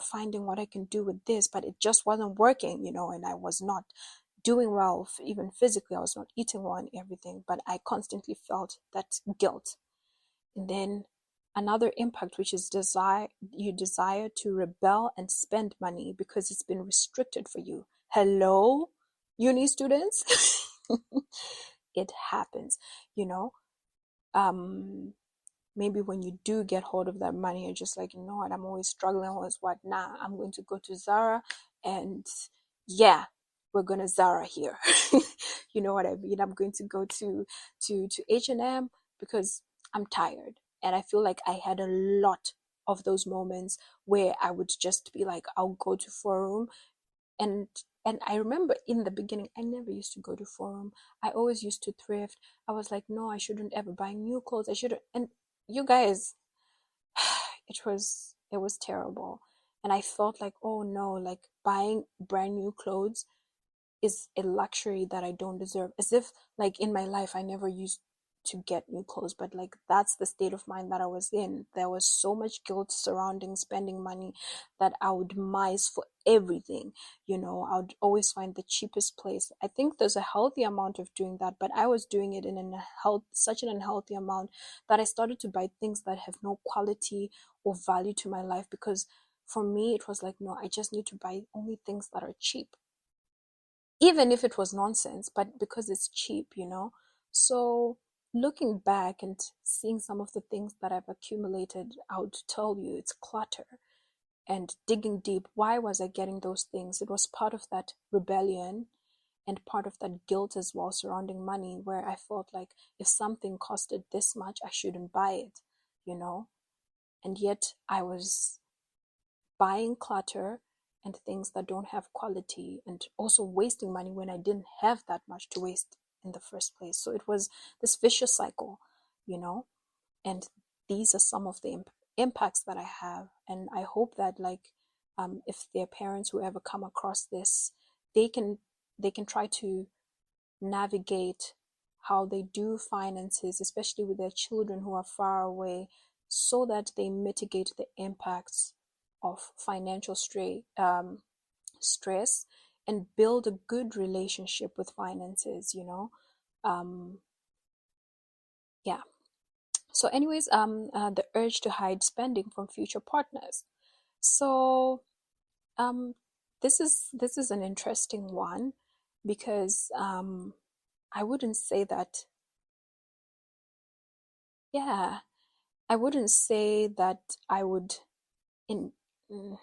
Speaker 2: finding what I can do with this, but it just wasn't working, and I was not doing well, even physically. I was not eating well and everything, but I constantly felt that guilt. And then another impact, which is desire to rebel and spend money because it's been restricted for you. Hello, uni students. It happens, you know. Maybe when you do get hold of that money, you're just like, you know what, I'm always struggling with what. Nah, I'm going to go to Zara, and yeah, we're gonna Zara here. You know what I mean? I'm going to go to H&M because I'm tired. And I feel like I had a lot of those moments where I would just be like, I'll go to Forum, and I remember in the beginning, I never used to go to Forum. I always used to thrift. I was like, no, I shouldn't ever buy new clothes. I shouldn't. And you guys, it was terrible. And I felt like, oh no, like buying brand new clothes is a luxury that I don't deserve. As if like in my life I never used to get new clothes, but like that's the state of mind that I was in. There was so much guilt surrounding spending money that I would mice for everything. I would always find the cheapest place. I think there's a healthy amount of doing that, but I was doing it in such an unhealthy amount that I started to buy things that have no quality or value to my life, because for me it was like, no, I just need to buy only things that are cheap, even if it was nonsense, but because it's cheap. So looking back and seeing some of the things that I've accumulated, I would tell you it's clutter. And digging deep, why was I getting those things? It was part of that rebellion and part of that guilt as well surrounding money, where I felt like if something costed this much, I shouldn't buy it. And yet I was buying clutter and things that don't have quality, and also wasting money when I didn't have that much to waste in the first place. So it was this vicious cycle, you know. And these are some of the impacts that I have, and I hope that if their parents who ever come across this, they can try to navigate how they do finances, especially with their children who are far away, so that they mitigate the impacts of financial stress and build a good relationship with finances, um, yeah. So anyways, the urge to hide spending from future partners. So um, this is an interesting one because I wouldn't say that, yeah, I wouldn't say that I would in mm,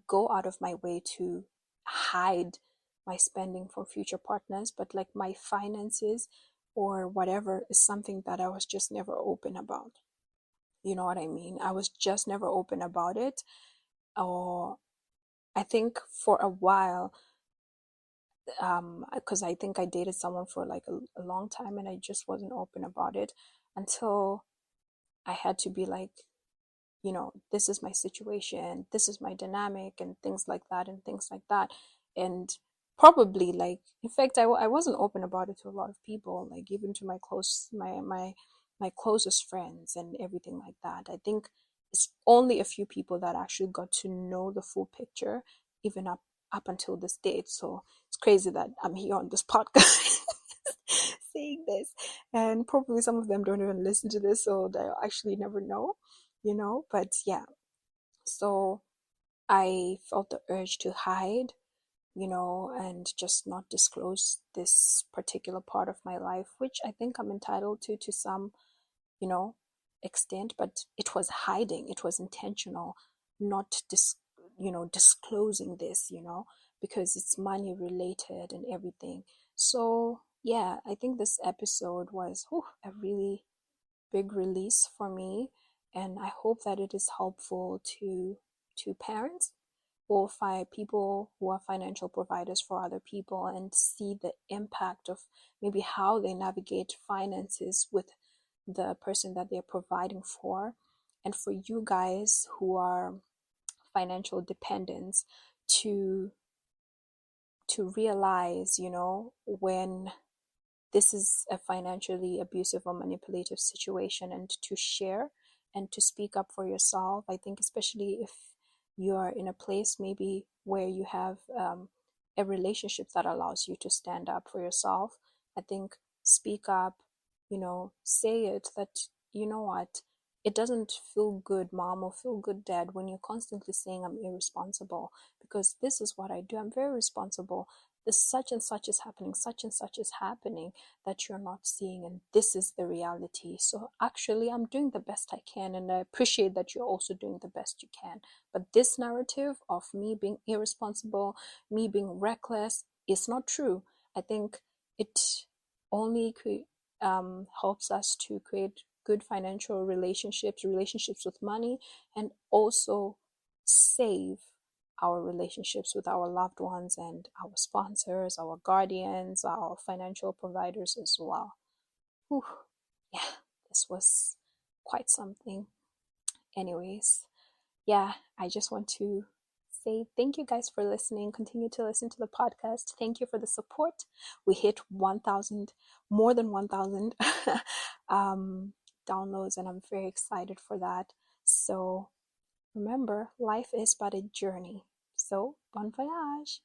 Speaker 2: go out of my way to hide my spending from future partners, but like my finances or whatever is something that I was just never open about. You know what I mean? I was just never open about it. Or I think for a while, because I think I dated someone for like a long time and I just wasn't open about it until I had to be like, this is my situation, this is my dynamic, and things like that, and things like that. And probably, like, in fact, I wasn't open about it to a lot of people, like, even to my closest friends and everything like that. I think it's only a few people that actually got to know the full picture, even up until this date. So it's crazy that I'm here on this podcast saying this, and probably some of them don't even listen to this, so they'll actually never know, but yeah. So I felt the urge to hide, and just not disclose this particular part of my life, which I think I'm entitled to some, you know, extent, but it was hiding. It was intentional, not disclosing this, because it's money related and everything. So yeah, I think this episode was a really big release for me, and I hope that it is helpful to parents or people who are financial providers for other people and see the impact of maybe how they navigate finances with the person that they're providing for. And for you guys who are financial dependents to realize, when this is a financially abusive or manipulative situation, and to share and to speak up for yourself. I think especially if you are in a place maybe where you have a relationship that allows you to stand up for yourself, I think speak up, say it, that you know what, it doesn't feel good, mom, or feel good, dad, when you're constantly saying I'm irresponsible, because this is what I do. I'm very responsible. This such and such is happening, such and such is happening that you're not seeing, and this is the reality. So actually I'm doing the best I can, and I appreciate that you're also doing the best you can. But this narrative of me being irresponsible, me being reckless, is not true. I think it only helps us to create good financial relationships with money, and also save our relationships with our loved ones and our sponsors, our guardians, our financial providers as well. Whew. Yeah, this was quite something. Anyways, yeah, I just want to say thank you guys for listening. Continue to listen to the podcast. Thank you for the support. We hit 1,000, more than 1,000 downloads, and I'm very excited for that. So remember, life is but a journey. So, bon voyage!